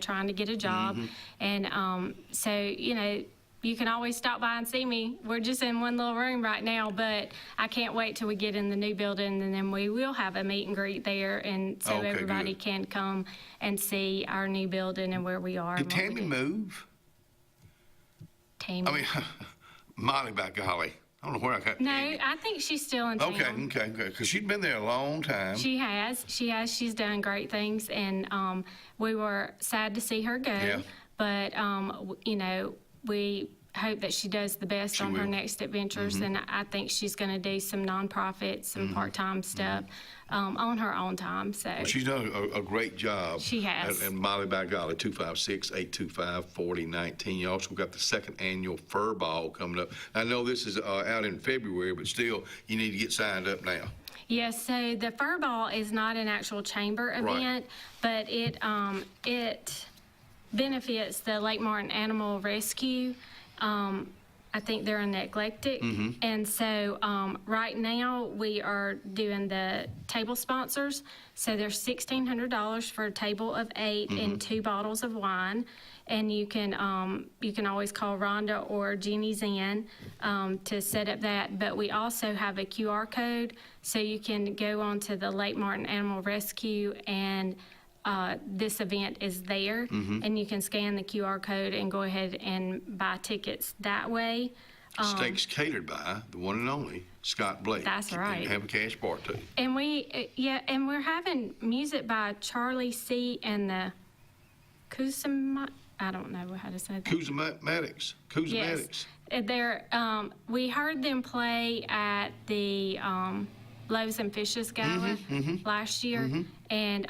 trying to get a job. And so, you can always stop by and see me. We're just in one little room right now, but I can't wait till we get in the new building, and then we will have a meet and greet there, and so everybody can come and see our new building and where we are. Did Tammy move? Tammy? I mean, Molly, by golly. I don't know where I got No, Tammy. I think she's still in town. Okay, because she'd been there a long time. She has. She's done great things, and we were sad to see her go. Yeah. But, we hope that she does the best on her next adventures, and I think she's going to do some nonprofit, some part-time stuff on her own time. So Well, she's done a great job. She has. And Molly, by golly, 256-825-4019. You also got the second annual Fur Ball coming up. I know this is out in February, but still, you need to get signed up now. Yes, so the Fur Ball is not an actual chamber event, but it benefits the Lake Martin Animal Rescue. I think they're an eclectic. And so right now we are doing the table sponsors. So there's $1,600 for a table of 8 and 2 bottles of wine. And you can always call Rhonda or Jeannie Zinn to set up that. But we also have a QR code, so you can go onto the Lake Martin Animal Rescue, and this event is there, and you can scan the QR code and go ahead and buy tickets that way. Steaks catered by the one and only Scott Blake. That's right. And have a cash bar too. And and we're having music by Charlie C. and the I don't know how to say that. Kuzmatics. Yes. They're, we heard them play at the Loaves and Fishes Gala last year, and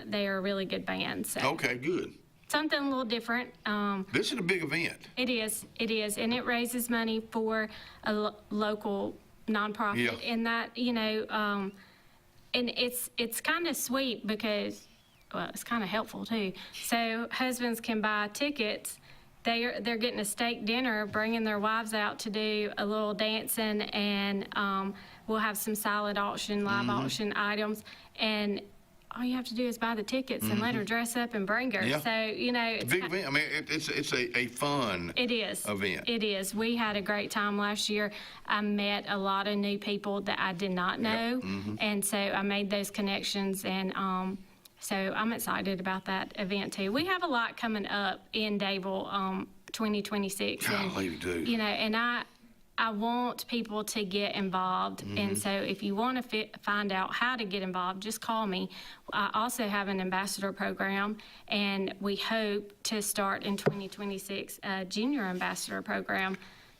they are a really good band. So Okay, good. something a little different. This is a big event. It is, and it raises money for a local nonprofit. Yeah. And that, and it's kind of sweet because, well, it's kind of helpful too. So husbands can buy tickets. They're getting a steak dinner, bringing their wives out to do a little dancing, and we'll have some silent auction, live auction items, and all you have to do is buy the tickets and let her dress up and bring her. Yeah. So, it's a big event. I mean, it's a fun event. It is. We had a great time last year. I met a lot of new people that I did not know, and so I made those connections, and so I'm excited about that event too. We have a lot coming up in Dadeville, 2026. Golly, you do. And I want people to get involved. And so if you want to find out how to get involved, just call me. I also have an ambassador program, and we hope to start in 2026 a junior ambassador program.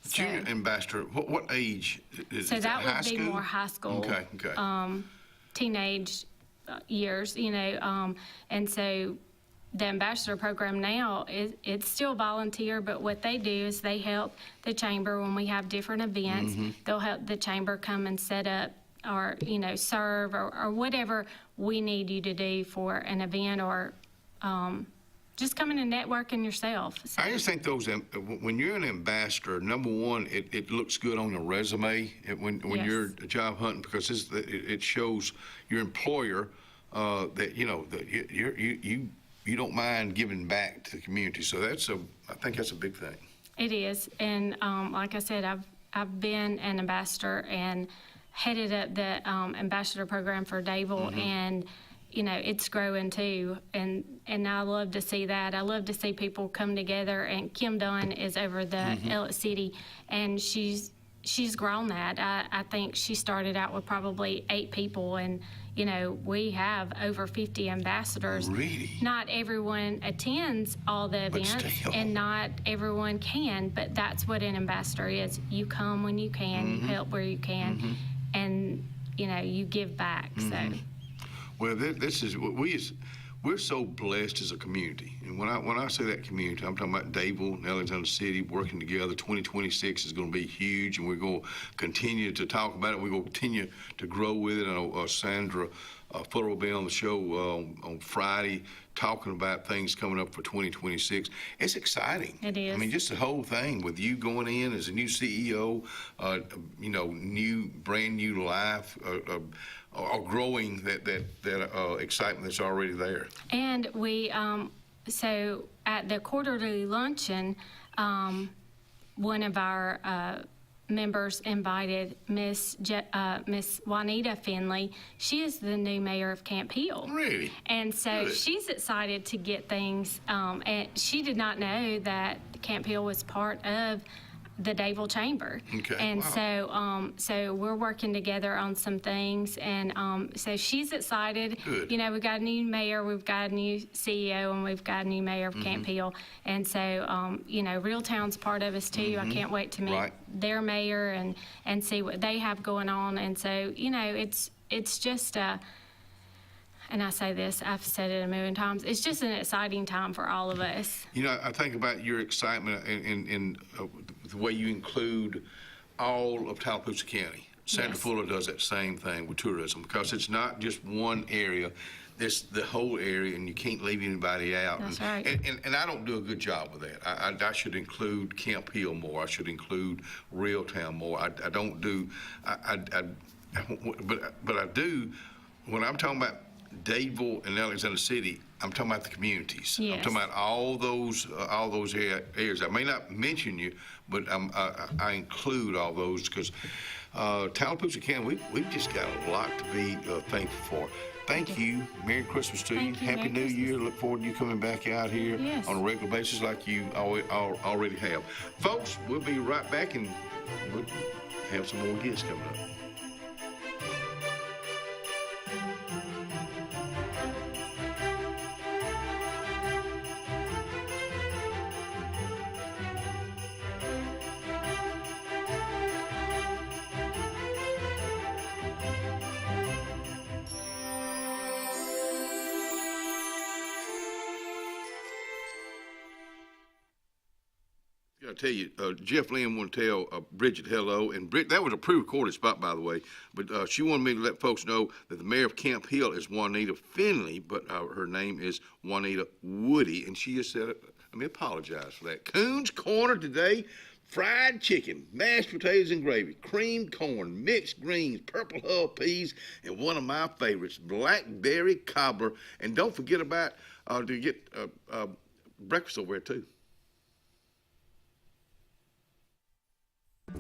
Junior ambassador, what age is so it? that High would be school? more high school. Okay. Teenage years, and so the ambassador program now it's still volunteer, but what they do is they help the chamber when we have different events. They'll help the chamber come and set up, or serve, or whatever we need you to do for an event, or just coming and networking yourself. So. I just think when you're an ambassador, number one, it looks good on your resume when you're job hunting, because it shows your employer that you don't mind giving back to the community. So I think that's a big thing. It is, and like I said, I've been an ambassador and headed up the ambassador program for Dadeville, and it's growing too, and I love to see that. I love to see people come together, and Kim Dunn is over the Elliott City, and she's grown that. I think she started out with probably 8 people, and we have over 50 ambassadors. Really? Not everyone attends all the events, and not everyone can, but that's what an ambassador is. You come when you can, you help where you can, and you give back. So. Well, we're so blessed as a community, and when I say that community, I'm talking about Dadeville and Alexander City working together. 2026 is going to be huge, and we're going to continue to talk about it. We're going to continue to grow with it. And Sandra Fuller will be on the show on Friday talking about things coming up for 2026. It's exciting. It is. I mean, just the whole thing with you going in as a new CEO, brand new life. Are growing that excitement that's already there. And we, so at the quarterly luncheon, one of our members invited Miss Juanita Finley. She is the new mayor of Camp Hill. Really? And so she's excited to get things, and she did not know that Camp Hill was part of the Dadeville Chamber. Okay. And wow. so we're working together on some things, and so she's excited. Good. We've got a new mayor, we've got a new CEO, and we've got a new mayor of Camp Hill. And so Real Town's part of us too. I can't wait to meet their mayor and see what they have going on. And so it's just and I say this, I've said it a million times, it's just an exciting time for all of us. I think about your excitement in the way you include all of Tallapoosa County. Sandra Fuller does that same thing with tourism, because it's not just one area the whole area, and you can't leave anybody out. That's and, right. and I don't do a good job with that. I should include Camp Hill more. I should include Reeltown more. I don't do, but I do, when I'm talking about Dadeville and Alexander City, I'm talking about the communities. Yes. I'm talking about all those areas. I may not mention you, but I include all those because Tallapoosa County, we've just got a lot to be thankful for. Thank you. Merry Christmas to you. Happy New Year. Look forward to you coming back out here on a regular basis like you already have. Folks, we'll be right back and we'll have some more guests coming up. I tell you, Jeff Lynn wanted to tell Bridget hello, and that was a pre-recorded spot, by the way, but she wanted me to let folks know that the mayor of Camp Hill is Juanita Finley, but her name is Juanita Woody, and she just said, let me apologize for that. Coon's Corner today, fried chicken, mashed potatoes and gravy, creamed corn, mixed greens, purple hull peas, and one of my favorites, blackberry cobbler, and don't forget about to get breakfast over there, too.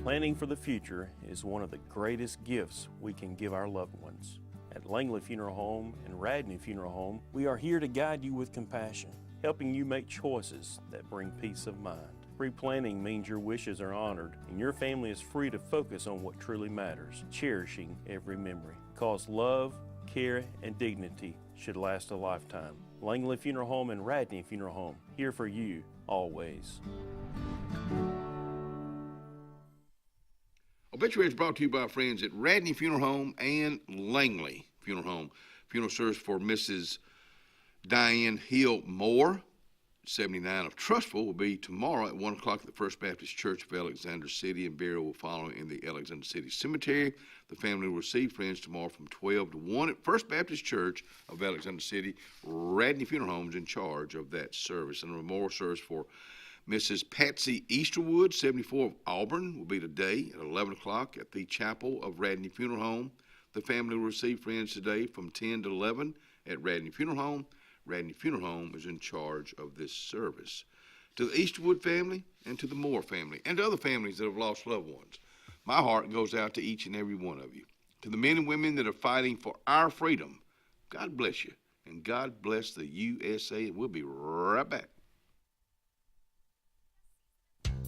Planning for the future is one of the greatest gifts we can give our loved ones. At Langley Funeral Home and Radney Funeral Home, we are here to guide you with compassion, helping you make choices that bring peace of mind. Pre-planning means your wishes are honored and your family is free to focus on what truly matters, cherishing every memory. Because love, care, and dignity should last a lifetime. Langley Funeral Home and Radney Funeral Home, here for you, always. Obituary is brought to you by our friends at Radney Funeral Home and Langley Funeral Home. Funeral service for Mrs. Diane Hill Moore, 79 of Trustful, will be tomorrow at 1 o'clock at the First Baptist Church of Alexander City, and burial will follow in the Alexander City Cemetery. The family will receive friends tomorrow from 12 to 1 at First Baptist Church of Alexander City. Radney Funeral Home is in charge of that service. And a memorial service for Mrs. Patsy Easterwood, 74 of Auburn, will be today at 11 o'clock at the Chapel of Radney Funeral Home. The family will receive friends today from 10 to 11 at Radney Funeral Home. Radney Funeral Home is in charge of this service. To the Easterwood family and to the Moore family and to other families that have lost loved ones, my heart goes out to each and every one of you. To the men and women that are fighting for our freedom, God bless you, and God bless the USA, and we'll be right back.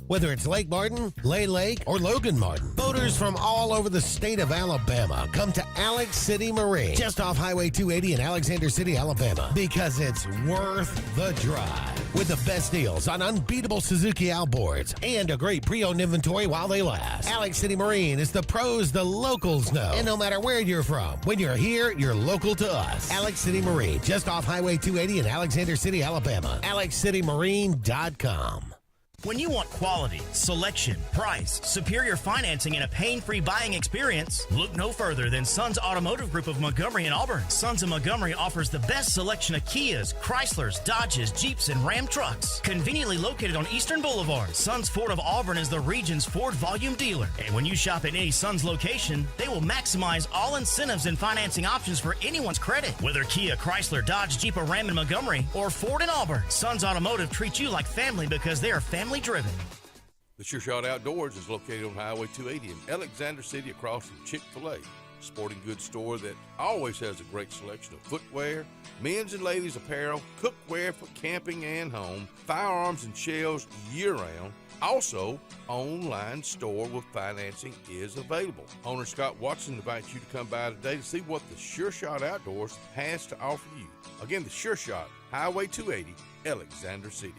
Whether it's Lake Martin, Lay Lake, or Logan Martin, boaters from all over the state of Alabama come to Alex City Marine, just off Highway 280 in Alexander City, Alabama, because it's worth the drive. With the best deals on unbeatable Suzuki outboards and a great pre-owned inventory while they last. Alex City Marine is the pros the locals know. And no matter where you're from, when you're here, you're local to us. Alex City Marine, just off Highway 280 in Alexander City, Alabama. AlexCityMarine.com. When you want quality, selection, price, superior financing, and a pain-free buying experience, look no further than Sons Automotive Group of Montgomery and Auburn. Sons of Montgomery offers the best selection of Kias, Chryslers, Dodges, Jeeps, and Ram trucks. Conveniently located on Eastern Boulevard, Sons Ford of Auburn is the region's Ford volume dealer. And when you shop at any Sons location, they will maximize all incentives and financing options for anyone's credit. Whether Kia, Chrysler, Dodge, Jeep, or Ram in Montgomery, or Ford in Auburn, Sons Automotive treats you like family because they are family driven. The Sure Shot Outdoors is located on Highway 280 in Alexander City across from Chick-fil-A. Sporting goods store that always has a great selection of footwear, men's and ladies apparel, cookware for camping and home, firearms and shells year-round. Also, online store with financing is available. Owner Scott Watson invites you to come by today to see what the Sure Shot Outdoors has to offer you. Again, the Sure Shot, Highway 280, Alexander City.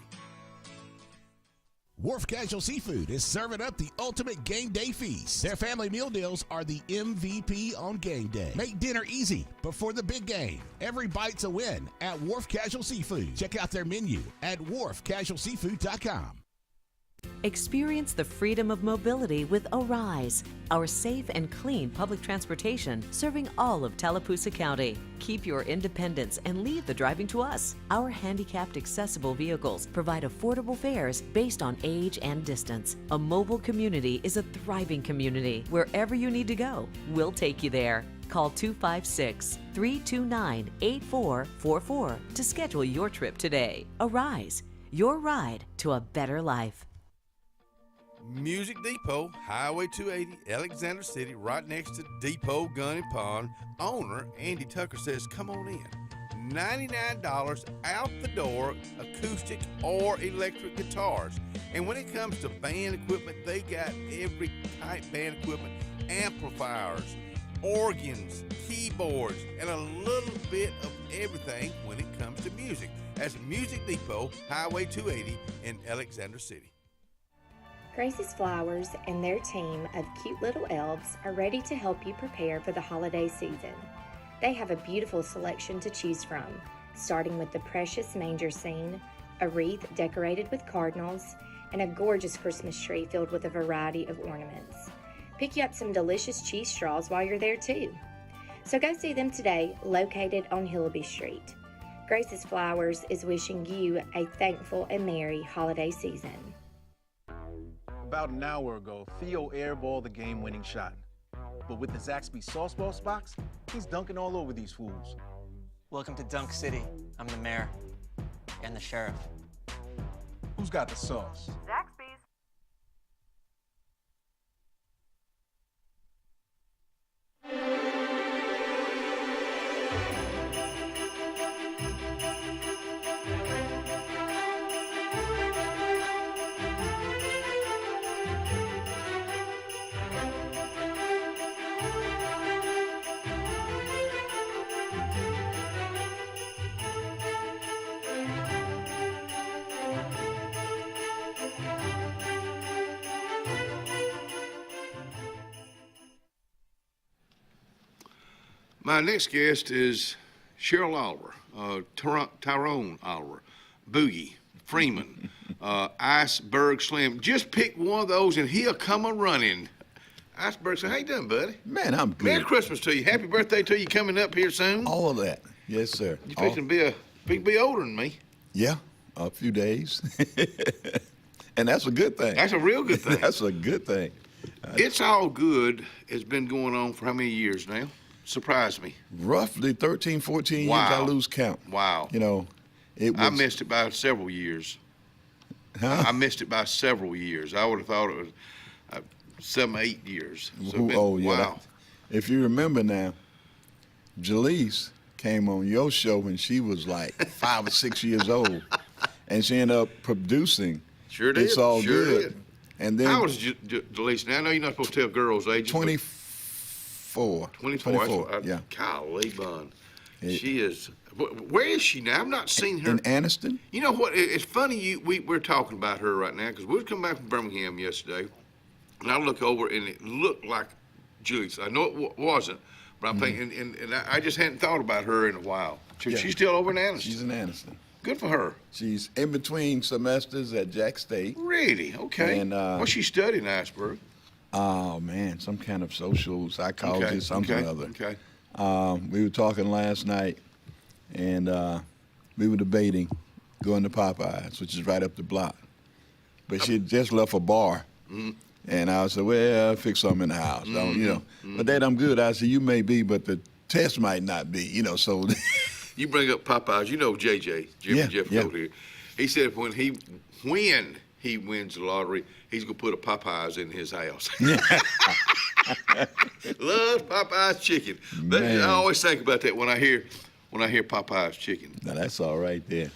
Wharf Casual Seafood is serving up the ultimate game day feast. Their family meal deals are the MVP on game day. Make dinner easy before the big game. Every bite's a win at Wharf Casual Seafood. Check out their menu at wharfcasualseafood.com. Experience the freedom of mobility with Arise, our safe and clean public transportation serving all of Tallapoosa County. Keep your independence and leave the driving to us. Our handicapped accessible vehicles provide affordable fares based on age and distance. A mobile community is a thriving community. Wherever you need to go, we'll take you there. Call 256-329-8444 to schedule your trip today. Arise, your ride to a better life. Music Depot, Highway 280, Alexander City, right next to Depot Gun and Pond. Owner Andy Tucker says, come on in. $99 out the door, acoustic or electric guitars. And when it comes to band equipment, they got every type band equipment, amplifiers, organs, keyboards, and a little bit of everything when it comes to music. That's Music Depot, Highway 280 in Alexander City. Gracie's Flowers and their team of cute little elves are ready to help you prepare for the holiday season. They have a beautiful selection to choose from, starting with the precious manger scene, a wreath decorated with cardinals, and a gorgeous Christmas tree filled with a variety of ornaments. Pick you up some delicious cheese straws while you're there too. So go see them today, located on Hillaby Street. Gracie's Flowers is wishing you a thankful and merry holiday season. About an hour ago, Theo airballed the game-winning shot. But with the Zaxby's Sauce Boss box, he's dunking all over these fools. Welcome to Dunk City. I'm the mayor and the sheriff. Who's got the sauce? Zaxby's. My next guest is Cheryl Oliver, Tyrone Oliver, Boogie, Freeman, Iceberg Slim. Just pick one of those and he'll come a-running. Iceberg Slim, how you doing, buddy? Man, I'm good. Merry Christmas to you. Happy birthday to you coming up here soon. All of that. Yes, sir. You fixing to be older than me. Yeah, a few days. And that's a good thing. That's a real good thing. That's a good thing. It's All Good has been going on for how many years now? Surprised me. Roughly 13, 14 years, I lose count. Wow. You know, I missed it by several years. Huh? I missed it by several years. I would have thought it was 7, 8 years. So wow. If you remember now, Jaleese came on your show when she was like 5 or 6 years old, and she ended up producing. Sure did. It's All Good. Did. And then how old is Jaleese now? I know you're not supposed to tell girls' ages. 24. 24. Yeah. Golly, Bun. She is. Where is she now? I've not seen her. In Anniston. You know what? It's funny we're talking about her right now because we were coming back from Birmingham yesterday, and I look over and it looked like Julie. I know it wasn't, but I'm thinking, and I just hadn't thought about her in a while. She's still over in Anniston. She's in Anniston. Good for her. She's in between semesters at Jack State. Really? Okay. And what's she studying, Iceberg? Oh man, some kind of social psychology, something or other. Okay. We were talking last night, and we were debating going to Popeyes, which is right up the block. But she had just left a bar, and I said, "Well, I'll fix something in the house, But Dad, I'm good. I said, "You may be, but the test might not be, So you bring up Popeyes. You know JJ, Jeff Gold here. He said when he wins the lottery, he's gonna put a Popeyes in his house. Loves Popeyes chicken. I always think about that when I hear Popeyes chicken. Now that's all right there.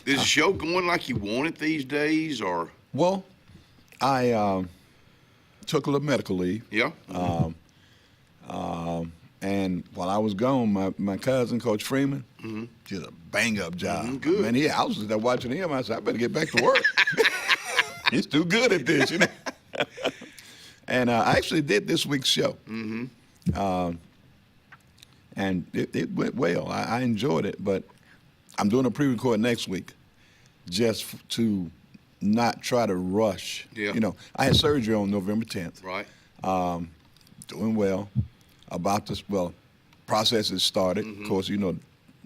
Is the show going like you want it these days, or? Well, I took a little medical leave. Yeah. And while I was gone, my cousin, Coach Freeman, did a bang-up job. Good. Man, I was there watching him. I said, I better get back to work. He's too good at this, And I actually did this week's show. And it went well. I enjoyed it, but I'm doing a pre-record next week just to not try to rush. Yeah. You know, I had surgery on November 10th. Right. Doing well. Process has started. Mm-hmm. Of course, you know,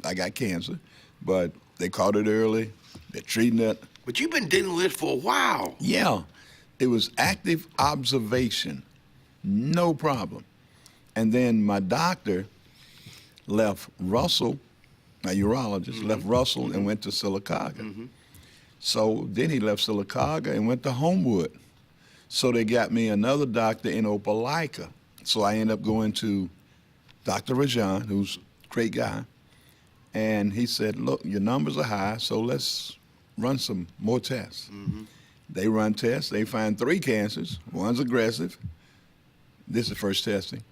I got cancer, but they caught it early. They're treating it. But you've been dealing with it for a while. Yeah. It was active observation. No problem. And then my doctor left Russell, my urologist, left Russell and went to Sylacauga. So then he left Sylacauga and went to Homewood. So they got me another doctor in Opelika. So I ended up going to Dr. Rajan, who's a great guy. And he said, look, your numbers are high, so let's run some more tests. They run tests. They find 3 cancers. One's aggressive. This is the first testing.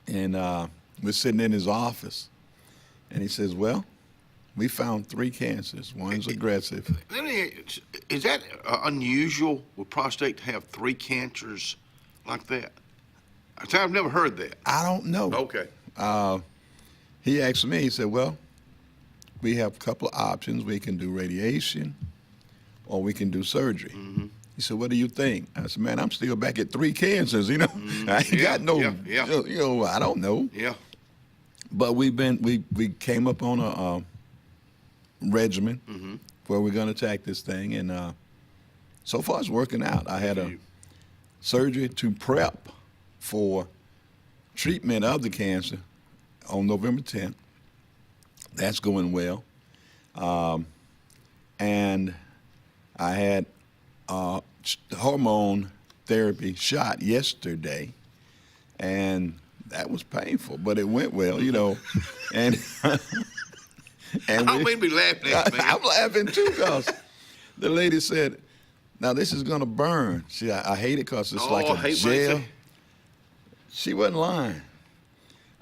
And we're sitting in his office. And he says, well, we found 3 cancers. One's aggressive. Is that unusual with prostate to have 3 cancers like that? I've never heard that. I don't know. Okay. He asked me, he said, well, we have a couple of options. We can do radiation or we can do surgery. He said, what do you think? I said, man, I'm still back at 3 cancers, you know. I ain't got no, you know, I don't know. Yeah. But we came up on a regimen where we're going to attack this thing. And so far it's working out. I had a surgery to prep for treatment of the cancer on November 10th. That's going well. And I had hormone therapy shot yesterday, and that was painful, but it went well, you know. And I don't mean to be laughing at you, man. I'm laughing too, because the lady said, now this is going to burn. See, I hate it because it's like a gel. She wasn't lying.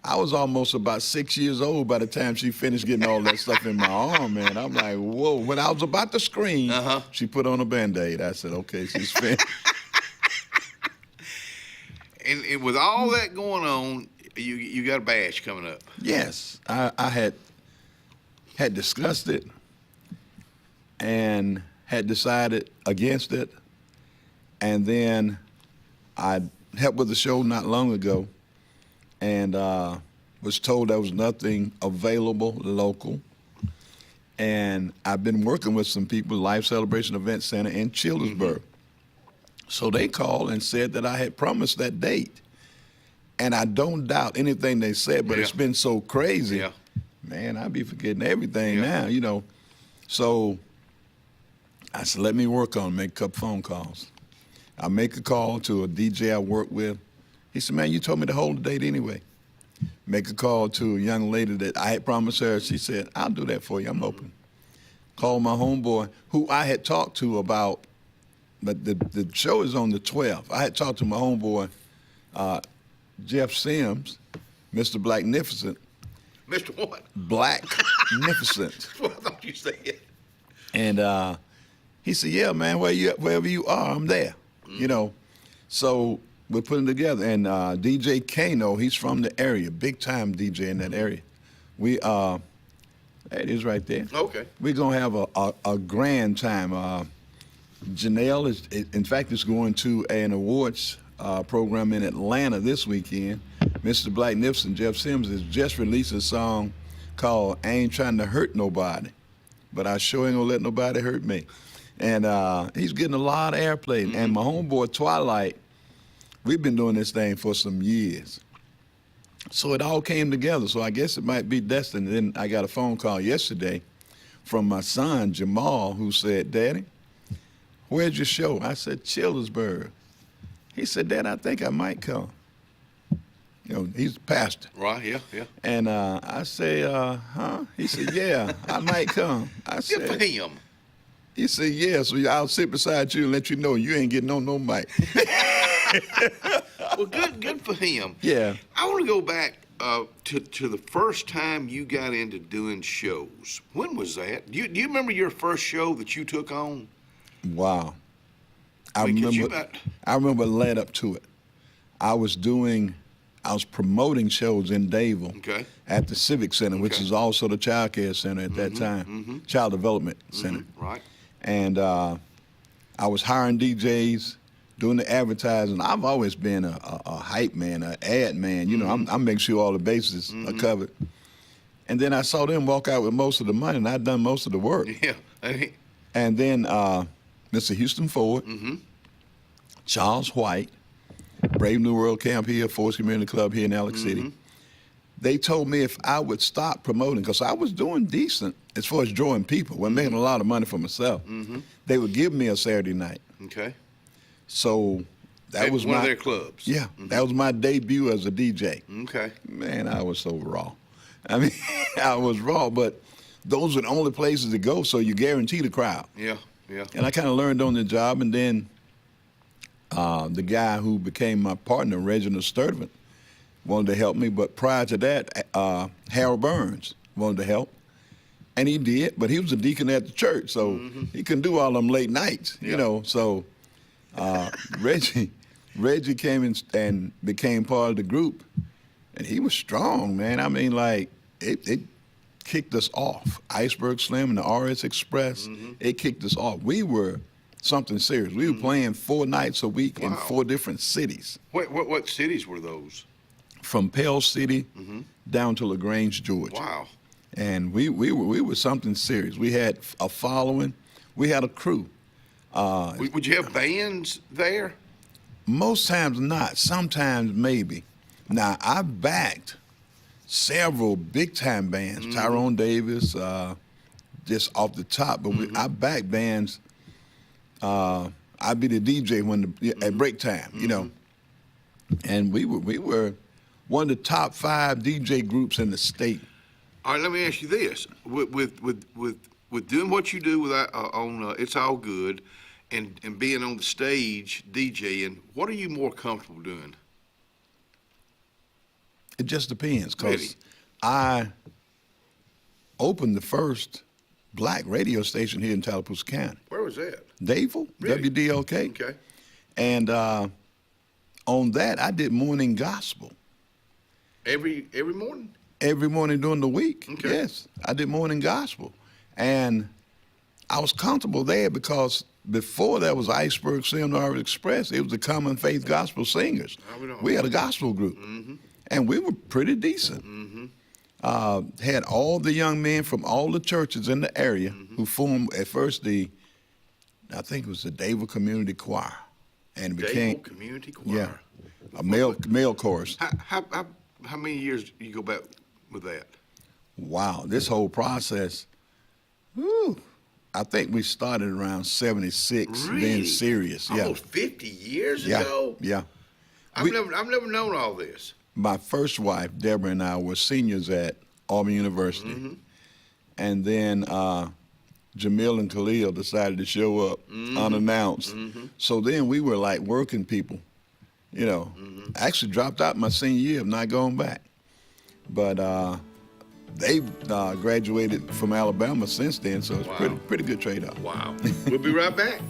I was almost about 6 years old by the time she finished getting all that stuff in my arm, man. I'm like, whoa. When I was about to scream, she put on a Band-Aid. I said, okay, she's finished. And with all that going on, you got a bash coming up. Yes. I had discussed it and had decided against it. And then I helped with the show not long ago, and was told there was nothing available local. And I've been working with some people, Life Celebration Event Center in Childersburg. So they called and said that I had promised that date. And I don't doubt anything they said, but it's been so crazy. Man, I be forgetting everything now, you know. So I said, let me work on it, make a couple phone calls. I make a call to a DJ I work with. He said, man, you told me to hold the date anyway. Make a call to a young lady that I had promised her. She said, I'll do that for you. I'm open. Called my homeboy, who I had talked to about, but the show is on the 12th. I had talked to my homeboy, Jeff Sims, Mr. Blacknificent. Mr. What? Blacknificent. That's what I thought you said. And he said, yeah, man, wherever you are, I'm there. You know, so we're putting it together. And DJ Kano, he's from the area, big time DJ in that area. We there it is right there. Okay. We're gonna have a grand time. Janelle is going to an awards program in Atlanta this weekend. Mr. Blacknificent, Jeff Sims, has just released a song called I Ain't Trying to Hurt Nobody, but I sure ain't gonna let nobody hurt me. And he's getting a lot of airplay. And my homeboy Twilight, we've been doing this thing for some years. So it all came together. So I guess it might be destined. Then I got a phone call yesterday from my son, Jamal, who said, Daddy, where's your show? I said, Childersburg. He said, Dad, I think I might come. You know, he's a pastor. Right, yeah. And I say, huh? He said, yeah, I might come. I said, Good for him. He said, yeah, so I'll sit beside you and let you know you ain't getting on no mic. Well, good for him. Yeah. I want to go back to the first time you got into doing shows. When was that? Do you remember your first show that you took on? Wow. I remember led up to it. I was promoting shows in Dadeville at the Civic Center, which is also the Child Care Center at that time, Child Development Center. Right. And I was hiring DJs, doing the advertising. I've always been a hype man, an ad man. You know, I'm making sure all the bases are covered. And then I saw them walk out with most of the money, and I'd done most of the work. Yeah. And then Mr. Houston Ford, Charles White, Brave New World Camp here, Force Community Club here in Alex City. They told me if I would stop promoting, because I was doing decent as far as drawing people, wasn't making a lot of money for myself. They would give me a Saturday night. Okay. So that was one my of their clubs. Yeah, that was my debut as a DJ. Okay. Man, I was so raw. I mean, I was raw, but those are the only places to go, so you guarantee the crowd. Yeah. And I kind of learned on the job, and then the guy who became my partner, Reginald Sturtevant, wanted to help me, but prior to that, Harold Burns wanted to help, and he did, but he was a deacon at the church, so he couldn't do all them late nights, you know, so Reggie came in and became part of the group, and he was strong, man. I mean, like, it kicked us off. Iceberg Slim and the RS Express, it kicked us off. We were something serious. We were playing 4 nights a week in 4 different cities. What cities were those? From Pell City down to LaGrange, Georgia. Wow. And we were something serious. We had a following. We had a crew. Would you have bands there? Most times not. Sometimes maybe. Now, I backed several big-time bands. Tyrone Davis, just off the top. But I backed bands. I'd be the DJ when at break time, you know. And we were one of the top 5 DJ groups in the state. All right, let me ask you this: with doing what you do with on It's All Good, and being on the stage DJing, what are you more comfortable doing? It just depends, because I opened the first black radio station here in Tallapoosa County. Where was that? Dadeville, Really? WDLK. Okay. And on that, I did morning gospel. Every morning? Every morning during the week. Okay. Yes, I did morning gospel. And I was comfortable there because before that was Iceberg Seminar Express, it was the Common Faith Gospel Singers. We had a gospel group. And we were pretty decent. Had all the young men from all the churches in the area who formed at first I think it was the Dadeville Community Choir. And it became Dadeville Community Choir. Yeah, a male chorus. How many years do you go back with that? Wow, this whole process, I think we started around 76, being serious. Yeah. Almost 50 years Yeah, ago? yeah. I've never known all this. My first wife, Deborah, and I were seniors at Auburn University. And then Jamil and Khalil decided to show up unannounced. So then we were like working people, you know. I actually dropped out my senior year of not going back. But they graduated from Alabama since then, so it's pretty good trade-off. Wow. We'll be right back.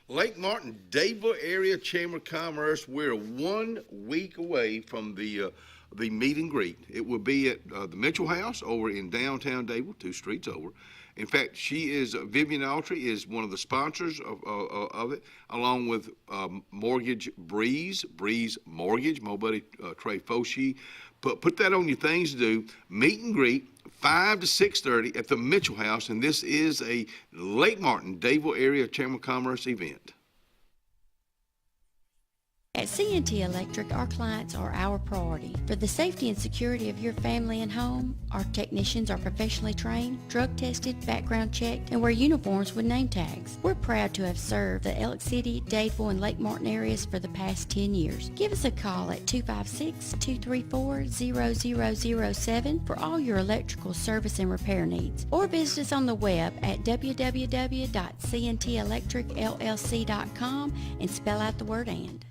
Lake Martin, Dadeville Area Chamber of Commerce. We're 1 week away from the meet and greet. It will be at the Mitchell House over in downtown Dadeville, 2 streets over. In fact, Vivian Autry is one of the sponsors of it, along with Mortgage Breeze Mortgage, my buddy Trey Foshee. Put that on your things to do. Meet and greet, 5 to 6:30 at the Mitchell House, and this is a Lake Martin, Dadeville Area Chamber of Commerce event. At C&T Electric, our clients are our priority. For the safety and security of your family and home, our technicians are professionally trained, drug tested, background checked, and wear uniforms with name tags. We're proud to have served the Alex City, Dadeville, and Lake Martin areas for the past 10 years. Give us a call at 256-234-0007 for all your electrical service and repair needs, or visit us on the web at www.cntelectricllc.com and spell out the word "and."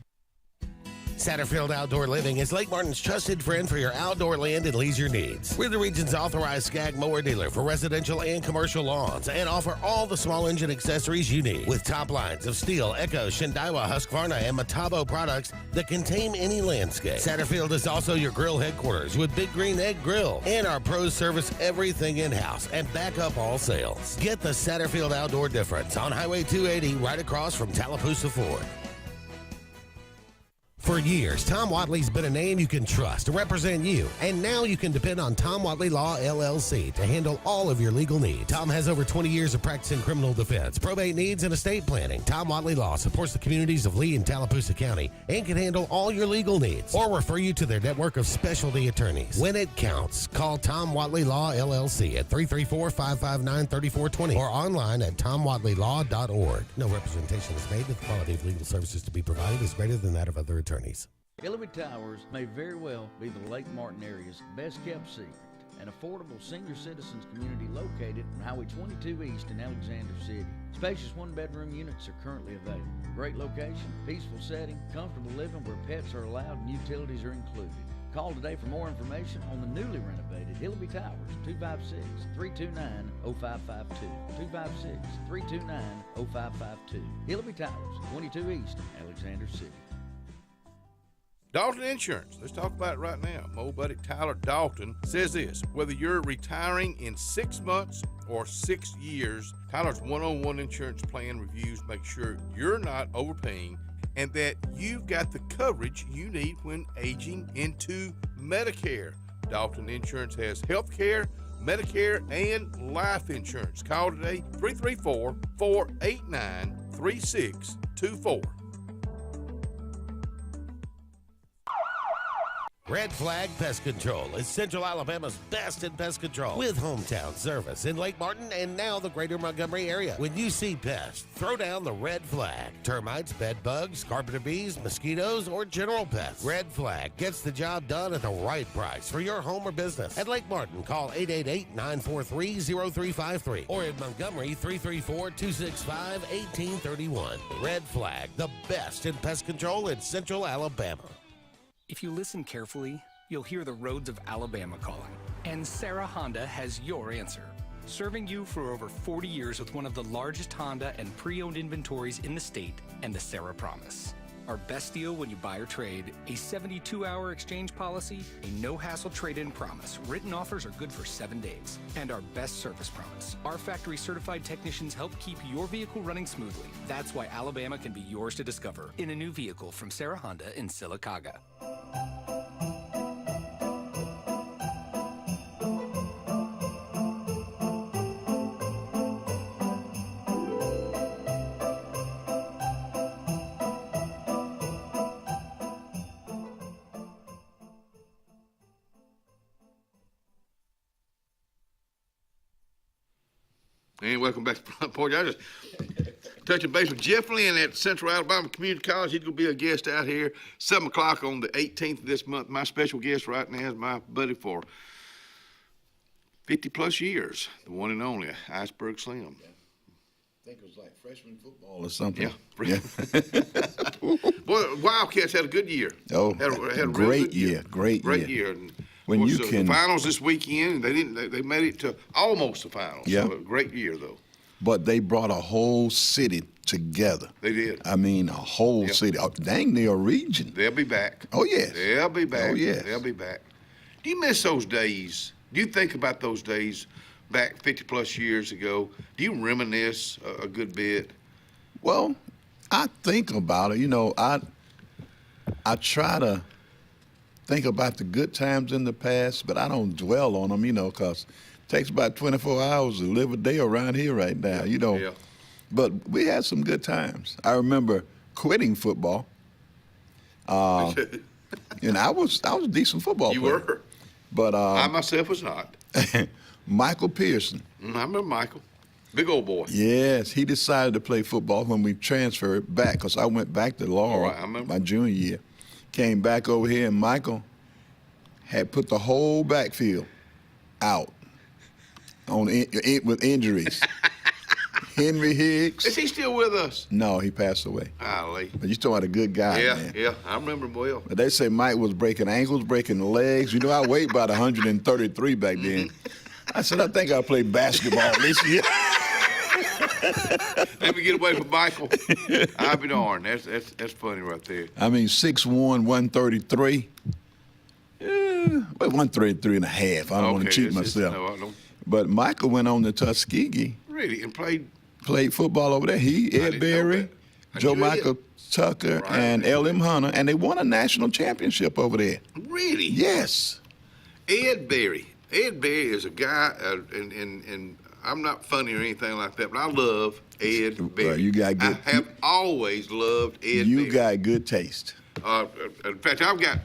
Satterfield Outdoor Living is Lake Martin's trusted friend for your outdoor land and leisure needs. We're the region's authorized Skag mower dealer for residential and commercial lawns and offer all the small engine accessories you need with top lines of Steel, Echo, Shindaiwa, Husqvarna, and Metabo products that can tame any landscape. Satterfield is also your grill headquarters with Big Green Egg Grill, and our pros service everything in-house and back up all sales. Get the Satterfield Outdoor difference on Highway 280 right across from Tallapoosa Ford. For years, Tom Watley's been a name you can trust to represent you, and now you can depend on Tom Watley Law, LLC to handle all of your legal needs. Tom has over 20 years of practice in criminal defense, probate needs, and estate planning. Tom Watley Law supports the communities of Lee and Tallapoosa County and can handle all your legal needs or refer you to their network of specialty attorneys. When it counts, call Tom Watley Law, LLC at 334-559-3420 or online at tomwatleylaw.org. No representation is made that the quality of legal services to be provided is greater than that of other attorneys. Hillary Towers may very well be the Lake Martin area's best kept secret. An affordable senior citizens community located on Highway 22 East in Alexander City. Spacious one-bedroom units are currently available. Great location, peaceful setting, comfortable living where pets are allowed and utilities are included. Call today for more information on the newly renovated Hillary Towers, 256-329-0552. 256-329-0552. Hillary Towers, 22 East, Alexander City. Dalton Insurance. Let's talk about it right now. My old buddy Tyler Dalton says this: whether you're retiring in 6 months or 6 years, Tyler's one-on-one insurance plan reviews make sure you're not overpaying and that you've got the coverage you need when aging into Medicare. Dalton Insurance has health care, Medicare, and life insurance. Call today, 334-489-3624. Red Flag Pest Control is Central Alabama's best in pest control with hometown service in Lake Martin and now the greater Montgomery area. When you see pests, throw down the red flag. Termites, bed bugs, carpenter bees, mosquitoes, or general pests. Red Flag gets the job done at the right price for your home or business. At Lake Martin, call 888-943-0353 or in Montgomery, 334-265-1831. Red Flag, the best in pest control in Central Alabama. If you listen carefully, you'll hear the roads of Alabama calling. And Sarah Honda has your answer. Serving you for over 40 years with one of the largest Honda and pre-owned inventories in the state and the Sarah Promise. Our best deal when you buy or trade, a 72-hour exchange policy, a no-hassle trade-in promise. Written offers are good for 7 days. And our best service promise. Our factory-certified technicians help keep your vehicle running smoothly. That's why Alabama can be yours to discover in a new vehicle from Sarah Honda in Sylacauga. And welcome back to Front Porch. I just touching base with Jeff Lynn at Central Alabama Community College. He's going to be a guest out here 7 o'clock on the 18th of this month. My special guest right now is my buddy for 50-plus years, the one and only Iceberg Slim. I think it was like freshman football or something. Yeah. Boy, Wildcats had a good year. Oh, had a great really year. Great year. And when was, you can the finals this weekend, they made it to almost the finals. Yeah. So a great year though. But they brought a whole city together. They did. I mean, a whole city. Oh, dang near a region. They'll be back. Oh yes. They'll be back. Oh yes. They'll be back. Do you miss those days? Do you think about those days back 50-plus years ago? Do you reminisce a good bit? Well, I think about it. You know, I try to think about the good times in the past, but I don't dwell on them, you know, because it takes about 24 hours to live a day around here right now, you know. Yeah. But we had some good times. I remember quitting football. And I was a decent football player. You were. But I myself was not. Michael Pearson. I remember Michael. Big old boy. Yes, he decided to play football when we transferred back, because I went back to Laurel my junior year. Came back over here, and Michael had put the whole backfield out with injuries. Henry Hicks. Is he still with us? No, he passed away. Golly. But you talking about a good guy, Yeah, man. yeah, I remember him well. But they say Mike was breaking ankles, breaking legs. You know, I weighed about 133 back then. I said, I think I'll play basketball this year. Let me get away from Michael. I'll be darned. That's funny right there. I mean, 6'1", 133. Well, 133 and a half. I don't want to cheat myself. No, I don't. But Michael went on to Tuskegee. Really? And played Football over there. He, Ed Berry, Joe Michael Tucker, and L.M. Hunter, and they won a national championship over there. Really? Yes. Ed Berry. Ed Berry is a guy, and I'm not funny or anything like that, but I love Ed Berry. You got good. I have always loved Ed Berry. You got good taste. In fact, I've got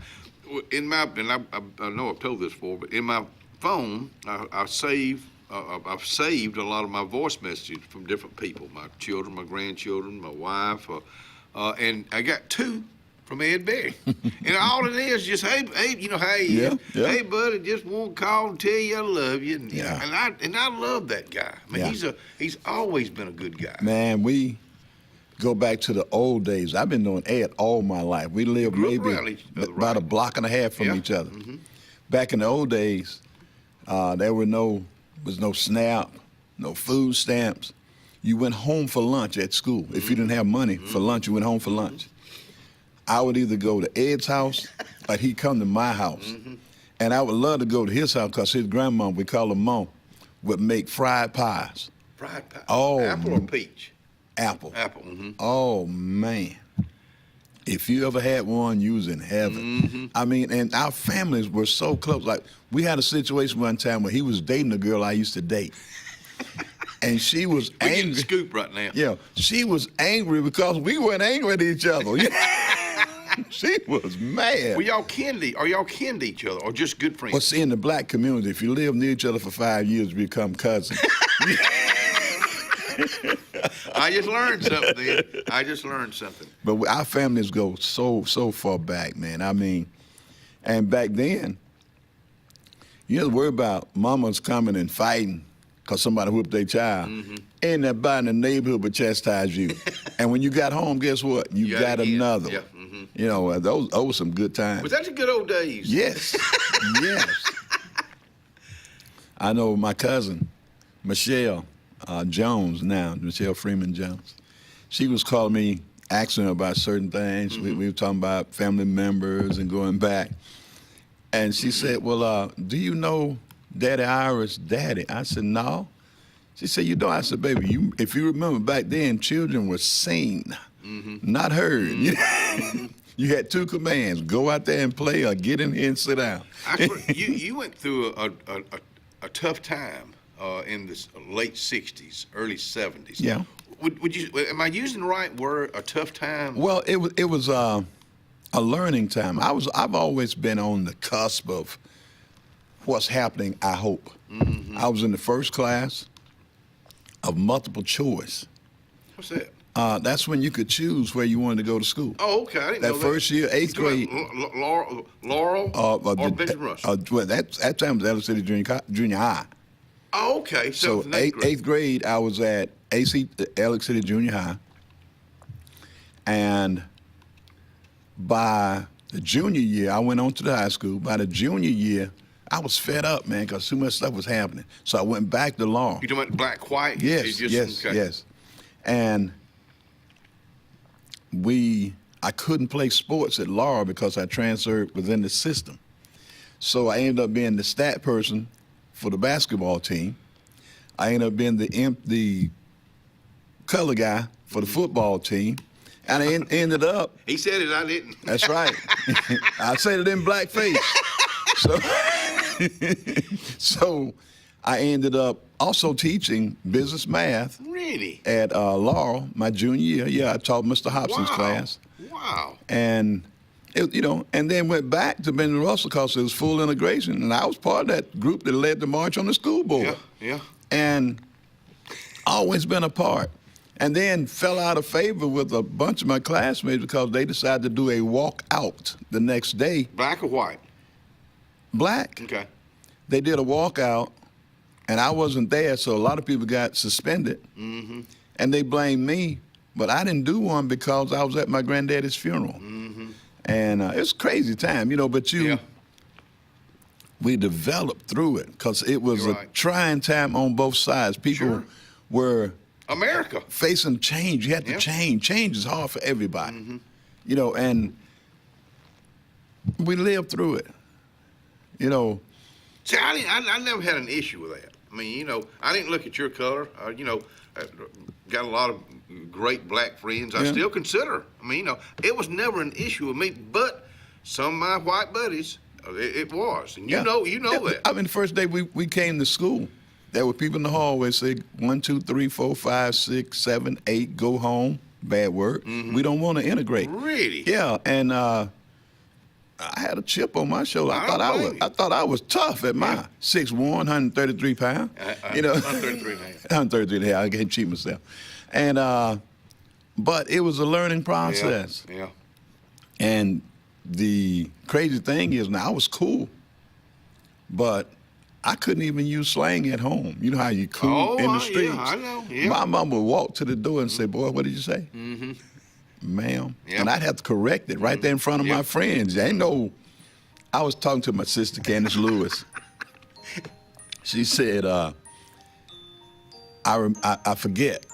in my, and I know I've told this before, but in my phone, I've saved a lot of my voice messages from different people, my children, my grandchildren, my wife, and I got 2 from Ed Berry. And all it is just, hey, hey, buddy, just want to call and tell you I love you. And, and I love that guy. I mean, he's always been a good guy. Man, we go back to the old days. I've been knowing Ed all my life. We lived maybe about a block and a half from each other. Mm-hmm. Back in the old days, there was no SNAP, no food stamps. You went home for lunch at school. If you didn't have money for lunch, you went home for lunch. I would either go to Ed's house or he'd come to my house. And I would love to go to his house because his grandma, we call her Mom, would make fried pies. Fried pie? Oh, Apple or peach? Apple. Apple. Mm-hmm. Oh, man. If you ever had one, you was in heaven. I mean, and our families were so close. Like, we had a situation one time where he was dating a girl I used to date. And she was angry. We're getting the scoop right now. Yeah, she was angry because we weren't angry at each other. She was mad. Are y'all kin to each other or just good friends? Well, see, in the black community, if you live near each other for 5 years, you become cousins. I just learned something. But our families go so far back, man. I mean, and back then, you had to worry about mamas coming and fighting because somebody whipped their child. Ain't nobody in the neighborhood would chastise you. And when you got home, guess what? You got another one. Yeah. You know, those were some good times. Was that the good old days? Yes. Yes. I know my cousin, Michelle Jones now, Michelle Freeman Jones. She was calling me, asking her about certain things. We were talking about family members and going back. And she said, well, do you know Daddy Ira's daddy? I said, no. She said, you know, I said, baby, if you remember back then, children were seen, not heard. You had 2 commands, go out there and play or get in here and sit down. You went through a tough time in the late 60s, early 70s. Yeah. Would you? Am I using the right word? A tough time? Well, it was a learning time. I've always been on the cusp of what's happening. I hope. I was in the first class of multiple choice. What's that? That's when you could choose where you wanted to go to school. Oh, okay. I didn't know first year, 8th grade. Laurel or Benjamin Rush? Well, that time was Ellis City Junior High. Oh, okay. So 8th grade, I was at Alex City Junior High. And by the junior year, I went on to the high school. By the junior year, I was fed up, man, because too much stuff was happening. So I went back to law. You talking about black, white? Yes, yes. And I couldn't play sports at Laurel because I transferred within the system. So I ended up being the stat person for the basketball team. I ended up being the color guy for the football teom. And I ended up. He said it, I didn't. That's right. I said it in blackface. So I ended up also teaching business math. Really? At Laurel, my junior year. Yeah, I taught Mr. Hobson's class. Wow. And, and then went back to Benjamin Russell because it was full integration. And I was part of that group that led the march on the school board. Yeah. And always been a part. And then fell out of favor with a bunch of my classmates because they decided to do a walkout the next day. Black or white? Black. Okay. They did a walkout, and I wasn't there, so a lot of people got suspended. And they blamed me, but I didn't do one because I was at my granddaddy's funeral. And it's a crazy time, you know, but we developed through it because it was a trying time on both sides. People were facing change. You had to change. Change is hard for everybody, you know, and we lived through it, you know. See, I never had an issue with that. I mean, you know, I didn't look at your color. You know, got a lot of great black friends. I still consider. I mean, you know, it was never an issue with me, but some of my white buddies, it was. And you know that. I mean, the first day we came to school, there were people in the hallway say 1, 2, 3, 4, 5, 6, 7, 8, go home. Bad word. We don't want to integrate. Really? Yeah, and I had a chip on my shoulder. I thought I was tough at my 6'1", 133 pounds. You know, 133 and a half. 133 and a half. I can't cheat myself. And but it was a learning process. Yeah. And the crazy thing is, now I was cool, but I couldn't even use slang at home. You know how you cool in the streets. Yeah, I know. Yeah. My mom would walk to the door and say, "Boy, what did you say?" Ma'am. And I'd have to correct it right there in front of my friends. I know. I was talking to my sister, Candace Lewis. She said, I forget.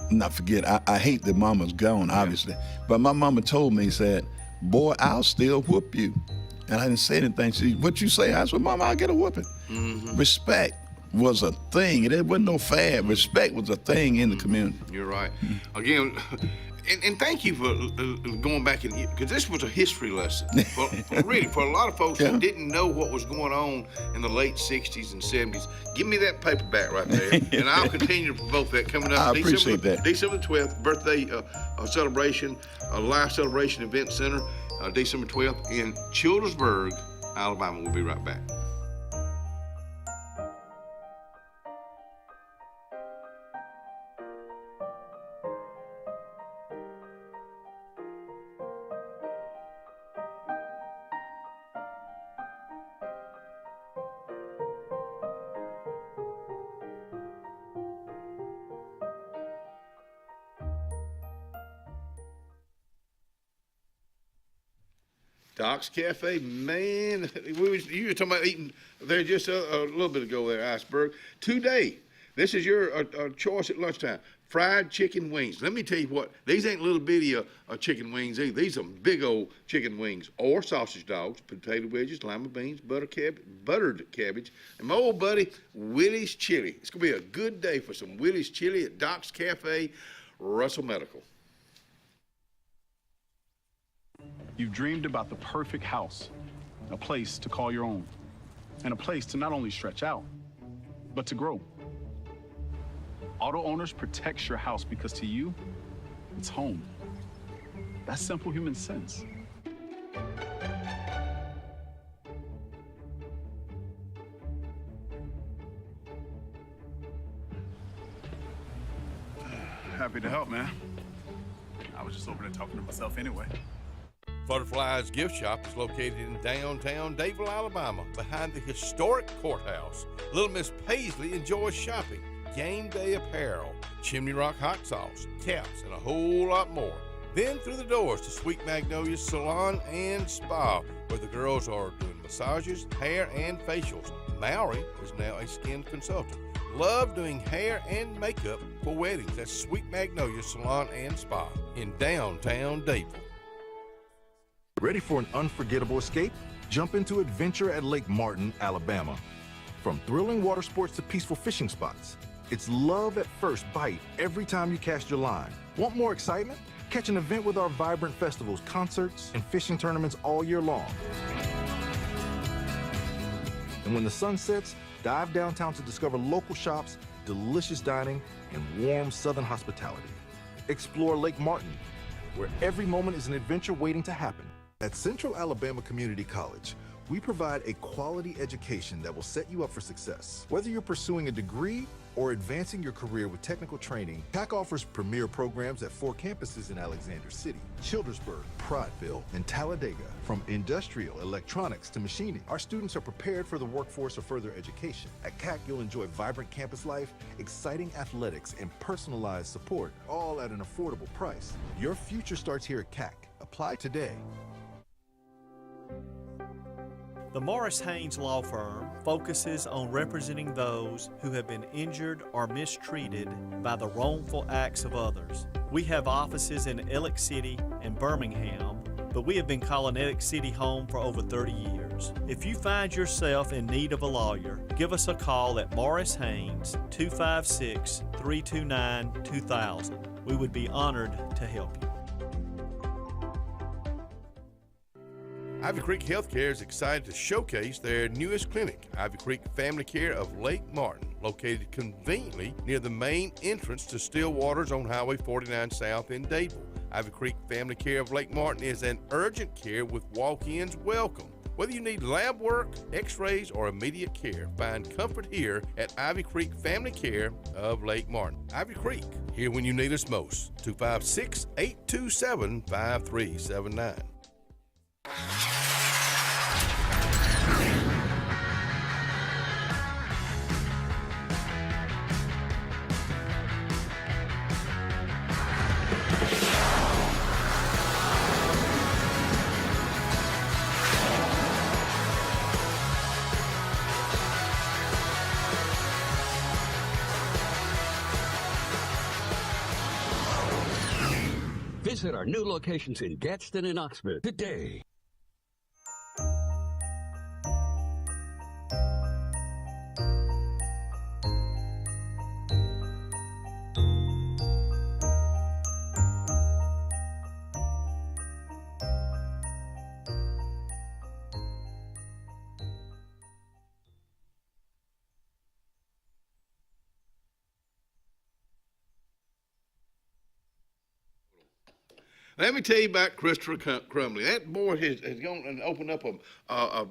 Not forget. I hate that mama's gone, obviously. But my mama told me, said, "Boy, I'll still whoop you." And I didn't say anything. She said, "What you say?" I said, "Mama, I'll get a whooping." Respect was a thing. It wasn't no fad. Respect was a thing in the community. You're right. Again, and thank you for going back and, because this was a history lesson. For a lot of folks that didn't know what was going on in the late 60s and 70s. Give me that paperback right there, and I'll continue to promote that coming up. I appreciate that. December 12th, birthday celebration, live celebration event center, December 12th in Childersburg, Alabama. We'll be right back. Doc's Cafe, man, you were talking about eating there just a little bit ago there, Iceberg. Today, this is your choice at lunchtime, fried chicken wings. Let me tell you what, these ain't little bitty chicken wings either. These are big old chicken wings, or sausage dogs, potato wedges, lima beans, buttered cabbage, and my old buddy, Willie's Chili. It's going to be a good day for some Willie's Chili at Doc's Cafe, Russell Medical. You've dreamed about the perfect house, a place to call your own, and a place to not only stretch out, but to grow. Auto Owners protects your house because to you, it's home. That's simple human sense. Happy to help, man. I was just over there talking to myself anyway. Butterfly's Gift Shop is located in downtown Dadeville, Alabama, behind the historic courthouse. Little Miss Paisley enjoys shopping, game day apparel, Chimney Rock hot sauce, caps, and a whole lot more. Then through the doors to Sweet Magnolia's Salon and Spa, where the girls are doing massages, hair, and facials. Mallory is now a skin consultant. Love doing hair and makeup for weddings. That's Sweet Magnolia's Salon and Spa in downtown Dadeville. Ready for an unforgettable escape? Jump into adventure at Lake Martin, Alabama. From thrilling water sports to peaceful fishing spots, it's love at first bite every time you cast your line. Want more excitement? Catch an event with our vibrant festivals, concerts, and fishing tournaments all year long. And when the sun sets, dive downtown to discover local shops, delicious dining, and warm southern hospitality. Explore Lake Martin, where every moment is an adventure waiting to happen. At Central Alabama Community College, We provide a quality education that will set you up for success. Whether you're pursuing a degree or advancing your career with technical training, CAC offers premier programs at 4 campuses in Alexander City, Childersburg, Prattville, and Talladega. From industrial, electronics to machining, our students are prepared for the workforce or further education. At CAC, you'll enjoy vibrant campus life, exciting athletics, and personalized support, all at an affordable price. Your future starts here at CAC. Apply today. The Morris Haynes Law Firm focuses on representing those who have been injured or mistreated by the wrongful acts of others. We have offices in Ellick City and Birmingham, but we have been calling Ellick City home for over 30 years. If you find yourself in need of a lawyer, give us a call at Morris Haynes, 256-329-2000. We would be honored to help you. Ivy Creek Healthcare is excited to showcase their newest clinic, Ivy Creek Family Care of Lake Martin, located conveniently near the main entrance to Stillwater's on Highway 49 South in Dadeville. Ivy Creek Family Care of Lake Martin is an urgent care with walk-ins welcome. Whether you need lab work, x-rays, or immediate care, find comfort here at Ivy Creek Family Care of Lake Martin. Ivy Creek, here when you need us most. 256-827-5379. Visit our new locations in Gadsden and Oxford today. Let me tell you about Christopher Crumley. That boy has gone and opened up a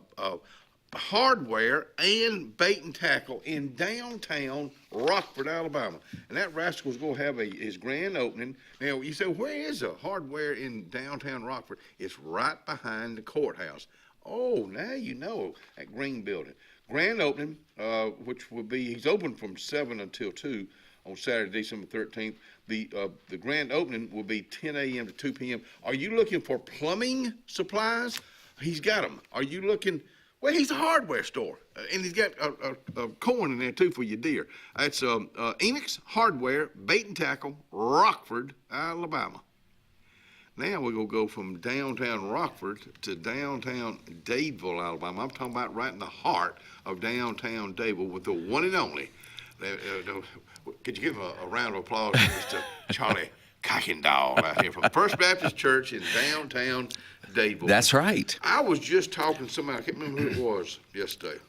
hardware and bait and tackle in downtown Rockford, Alabama. And that rascal's going to have his grand opening. Now, you say, where is a hardware in downtown Rockford? It's right behind the courthouse. Oh, now you know, that green building. Grand opening, which will be, he's open from 7 until 2 on Saturday, December 13th. The grand opening will be 10 a.m. to 2 p.m. Are you looking for plumbing supplies? He's got them. Are you looking, well, he's a hardware store. And he's got a corn in there, too, for your deer. That's Enix Hardware, Bait and Tackle, Rockford, Alabama. Now we're going to go from downtown Rockford to downtown Dadeville, Alabama. I'm talking about right in the heart of downtown Dadeville with the one and only. Could you give a round of applause to Mr. Charlie Kuykendall out here from First Baptist Church in downtown Dadeville? That's right. I was just talking to somebody, I can't remember who it was yesterday,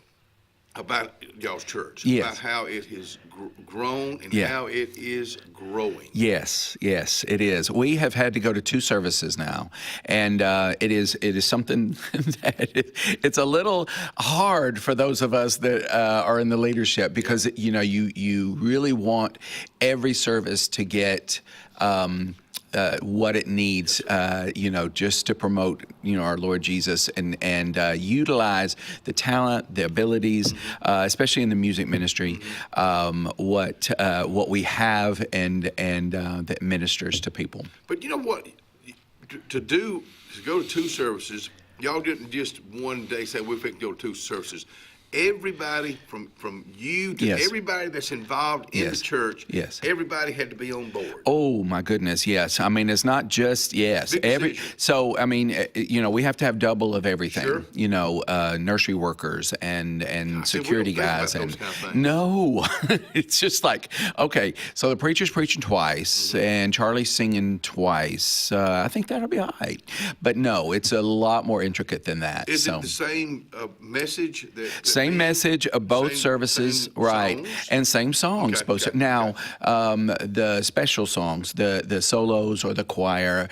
about y'all's church, Yes. about how it has grown and Yeah. how it is growing. Yes, it is. We have had to go to 2 services now, and it is something that it's a little hard for those of us that are in the leadership because you really want every service to get what it needs, just to promote, our Lord Jesus and utilize the talent, the abilities, especially in the music ministry, what we have and that ministers to people. But you know what? To go to 2 services, y'all didn't just one day say we're going to go to 2 services. Everybody from you to Yes. everybody that's involved in the church, Yes. everybody had to be on board. Oh my goodness, yes. I mean, it's not just yes. Big So I mean, we have to have double of everything. Sure. Nursery workers and security we don't think guys about and those kind of things. no, it's just like okay. So the preacher's preaching twice and Charlie's singing twice. I think that'll be all right. But no, it's a lot more intricate than that. Is so. it the same message that Same message of both services, right? songs? And same songs. Okay, okay, Now, the special songs, the solos or the choir,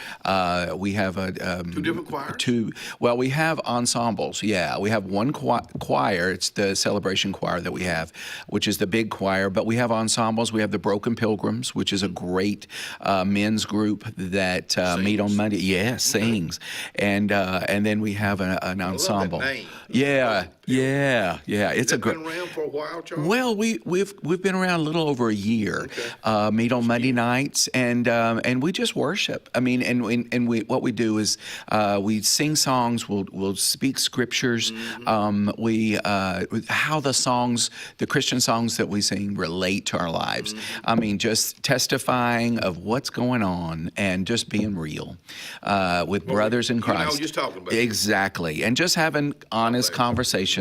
we have Two different choirs? Well, we have ensembles. Yeah, we have one choir. It's the celebration choir that we have, which is the big choir. But we have ensembles. We have the Broken Pilgrims, which is a great men's group that meet on Monday. Yeah, sings, and then we have an ensemble. I love that name. Yeah. It's a great. Been around for a while, Charles? Well, we've been around a little over a year. Meet on Monday nights, and we just worship. I mean, and what we do is we sing songs. We'll speak scriptures. We how the Christian songs that we sing relate to our lives. I mean, just testifying of what's going on and just being real with brothers in Christ. I was just talking about Exactly, and just having honest conversations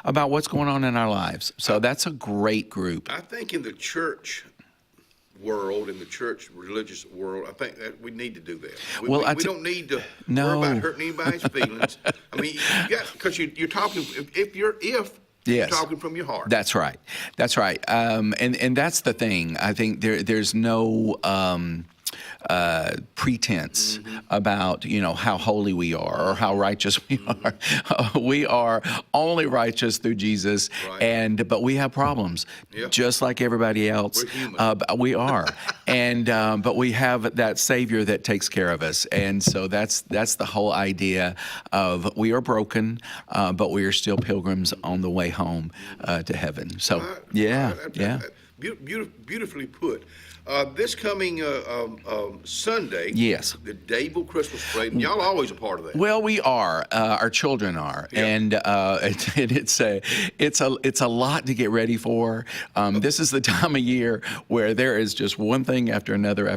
about what's going on in our lives. So that's a great group. I think in the church world, in the church religious world, I think that we need to do that. We don't need to worry about hurting anybody's feelings. I mean, because you're talking, if you're talking from your heart. That's right. And that's the thing. I think there's no pretense about how holy we are or how righteous we are. We are only righteous through Jesus, but we have problems, just like everybody else. We are, but we have that Savior that takes care of us, and so that's the whole idea of we are broken, but we are still pilgrims on the way home to heaven. So beautifully put. This coming Sunday, yes, the Dadeville Christmas Parade, and y'all are always a part of that. Well, we are. Our children are, and it's a lot to get ready for. This is the time of year where there is just one thing after another.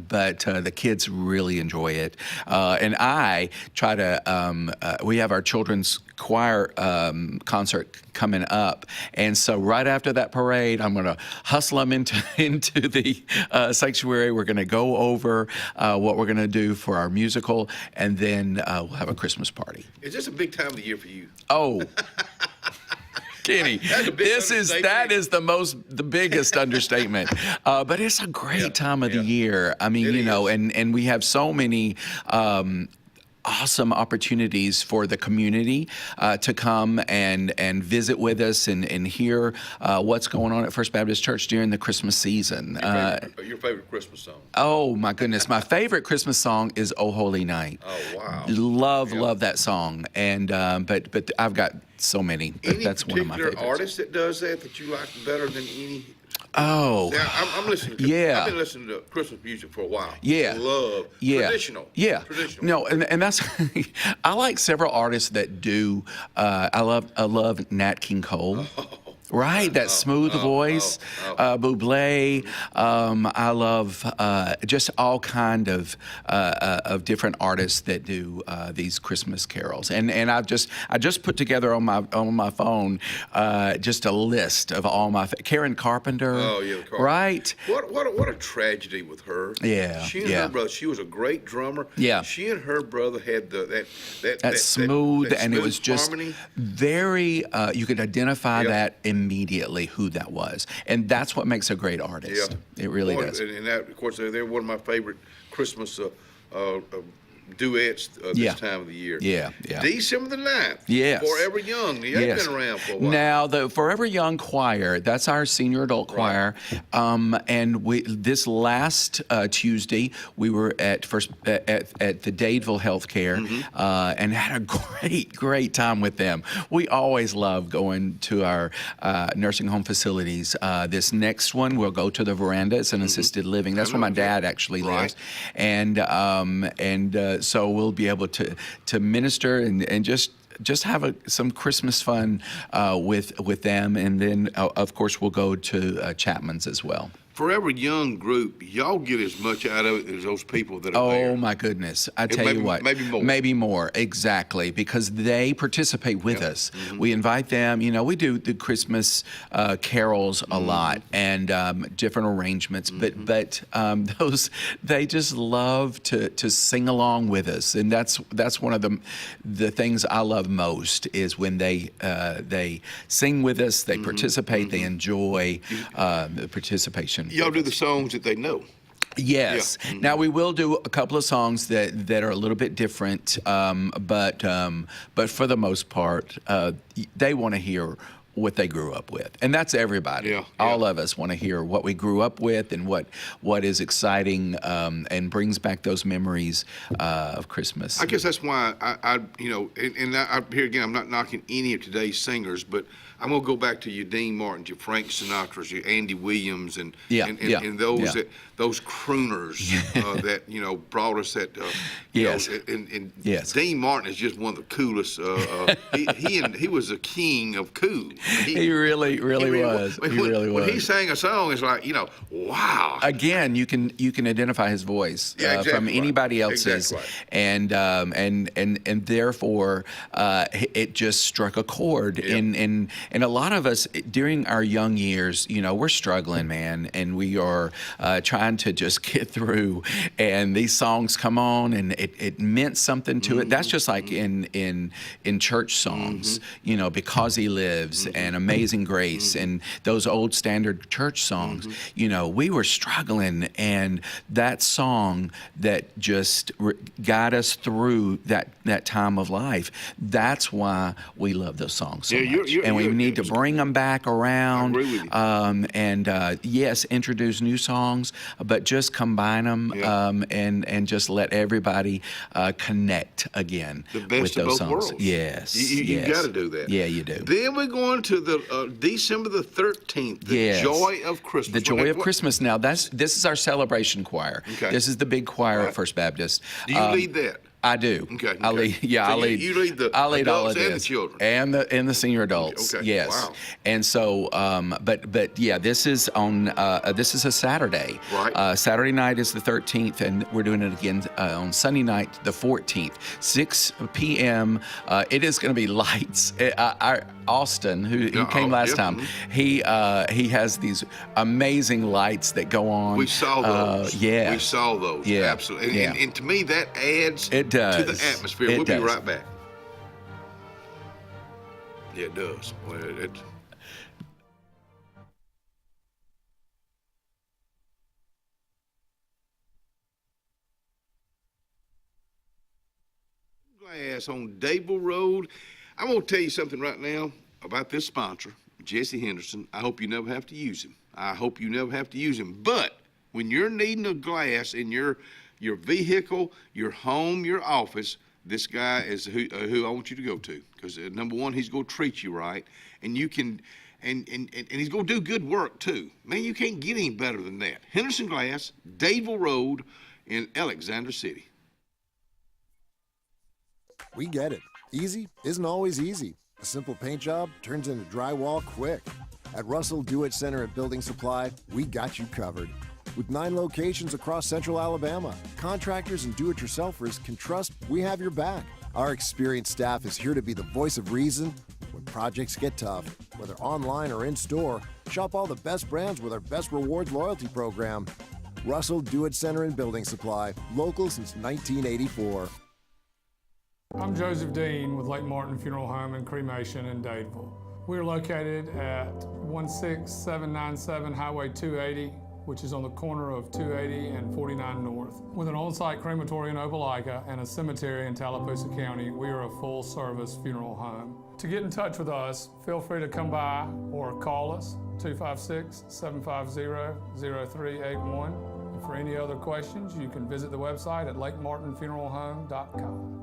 But the kids really enjoy it, and I try to. We have our children's choir concert coming up, and so right after that parade, I'm going to hustle them into the sanctuary. We're going to go over what we're going to do for our musical, and then we'll have a Christmas party. Is this a big time of the year for you? Oh. Kenny, that is the biggest understatement. But it's a great time of the year. I mean, and we have so many awesome opportunities for the community to come and visit with us and hear what's going on at First Baptist Church during the Christmas season. Your favorite Christmas song? Oh, my goodness. My favorite Christmas song is "Oh Holy Night." Oh, wow. Love that song. And but I've got so many. But that's one of my favorites. Any particular artist that does that you like better than any? Oh, I'm listening. I've been listening to Christmas music for a while. Love traditional. Traditional. No, and that's I like several artists that do. I love Nat King Cole. Right, that smooth voice, Bublé. I love just all kind of different artists that do these Christmas carols, and I just put together on my phone just a list of all my Karen Carpenter. Oh yeah, Carpenter. Right. What a tragedy with her. Yeah. She and her brother. She was a great drummer. Yeah. She and her brother had that smooth, and it was just harmony. Very. You could identify that immediately who that was, and that's what makes a great artist. It really does. And that, of course, they're one of my favorite Christmas duets this time of the year. December the 9th. Yes. Forever Young. They've been around for a while. Now, the Forever Young Choir, that's our senior adult choir. And this last Tuesday, we were at the Dadeville Healthcare and had a great time with them. We always love going to our nursing home facilities. This next one, we'll go to the Veranda. It's an assisted living. That's where my dad actually lives. And so we'll be able to minister and just have some Christmas fun with them, and then of course we'll go to Chapman's as well. Forever Young group, y'all get as much out of it as those people that are there. Oh my goodness! I tell maybe, you what, maybe more, exactly, because they participate with us. We invite them. You know, we do the Christmas carols a lot and different arrangements, but those they just love to sing along with us, and that's one of the things I love most is when they sing with us, they participate, they enjoy the participation. Y'all do the songs that they know. Yes. Yeah. Now we will do a couple of songs that are a little bit different, but for the most part, they want to hear what they grew up with, and that's everybody. Yeah. All of us want to hear what we grew up with and what is exciting and brings back those memories of Christmas. I guess that's why I here again, I'm not knocking any of today's singers, but I'm gonna go back to your Dean Martins, your Frank Sinatras, your Andy Williams, and those crooners that brought us that. Yes. Yes. Dean Martin is just one of the coolest. He was a king of cool. He really was. When he sang a song, it's like wow. Again, you can identify his voice from anybody else's, and therefore it just struck a chord. And a lot of us during our young years, we're struggling, man, and we are trying to just get through. And these songs come on, and it meant something to it. That's just like in church songs, Because He Lives and Amazing Grace and those old standard church songs. We were struggling, and that song that just got us through that time of life. That's why we love those songs so much, and we need to bring them back around. I agree with you. Yes, introduce new songs, but just combine them and just let everybody connect again the best with of those both songs. worlds. Yes, you got to do that. Yeah, you do. Then we're going to the December the 13th, the Joy of Christmas. The Joy of Christmas. Now, this is our celebration choir. Okay. This is the big choir at First Baptist. Do you lead that? I do. Okay. I lead. Yeah, so I lead. You lead the adults all of this. and the children and the senior adults. Okay. Yes. Wow. And so, but yeah, this is on. This is a Saturday. Right. Saturday night is the 13th, and we're doing it again on Sunday night, the 14th, 6 p.m. It is going to be lights. Austin, who came last time, he has these amazing lights that go on. We saw those. Yeah. We saw those. Yeah. Absolutely. And to me, that adds to the atmosphere. We'll be right back. Yeah, it does. Well, Glass on Dadeville Road. I'm going to tell you something right now about this sponsor, Jesse Henderson. I hope you never have to use him. But when you're needing a glass in your vehicle, your home, your office, this guy is who I want you to go to, because number one, he's going to treat you right, and you can, and he's going to do good work too. Man, you can't get any better than that. Henderson Glass, Dadeville Road in Alexander City. We get it. Easy isn't always easy. A simple paint job turns into drywall quick. At Russell Do-It Center at Building Supply, we got you covered. With 9 locations across central Alabama, contractors and do-it-yourselfers can trust we have your back. Our experienced staff is here to be the voice of reason when projects get tough. Whether online or in-store, shop all the best brands with our Best Rewards loyalty program. Russell Do-It Center and Building Supply, local since 1984. I'm Joseph Dean with Lake Martin Funeral Home and Cremation in Dadeville. We are located at 16797 Highway 280, which is on the corner of 280 and 49 North. With an on-site crematory in Opelika and a cemetery in Tallapoosa County, we are a full-service funeral home. To get in touch with us, feel free to come by or call us, 256-750-0381. And for any other questions, you can visit the website at lakemartinfuneralhome.com.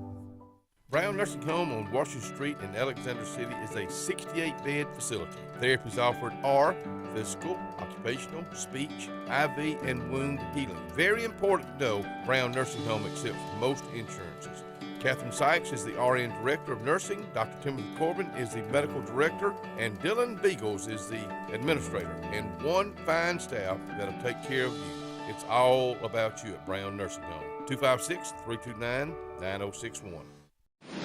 Brown Nursing Home on Washington Street in Alexander City is a 68-bed facility. Therapies offered are physical, occupational, speech, IV, and wound healing. Very important to know, Brown Nursing Home accepts most insurances. Catherine Sykes is the RN Director of Nursing, Dr. Timothy Corbin is the Medical Director, and Dylan Beagles is the Administrator, and one fine staff that'll take care of you. It's all about you at Brown Nursing Home. 256-329-9061.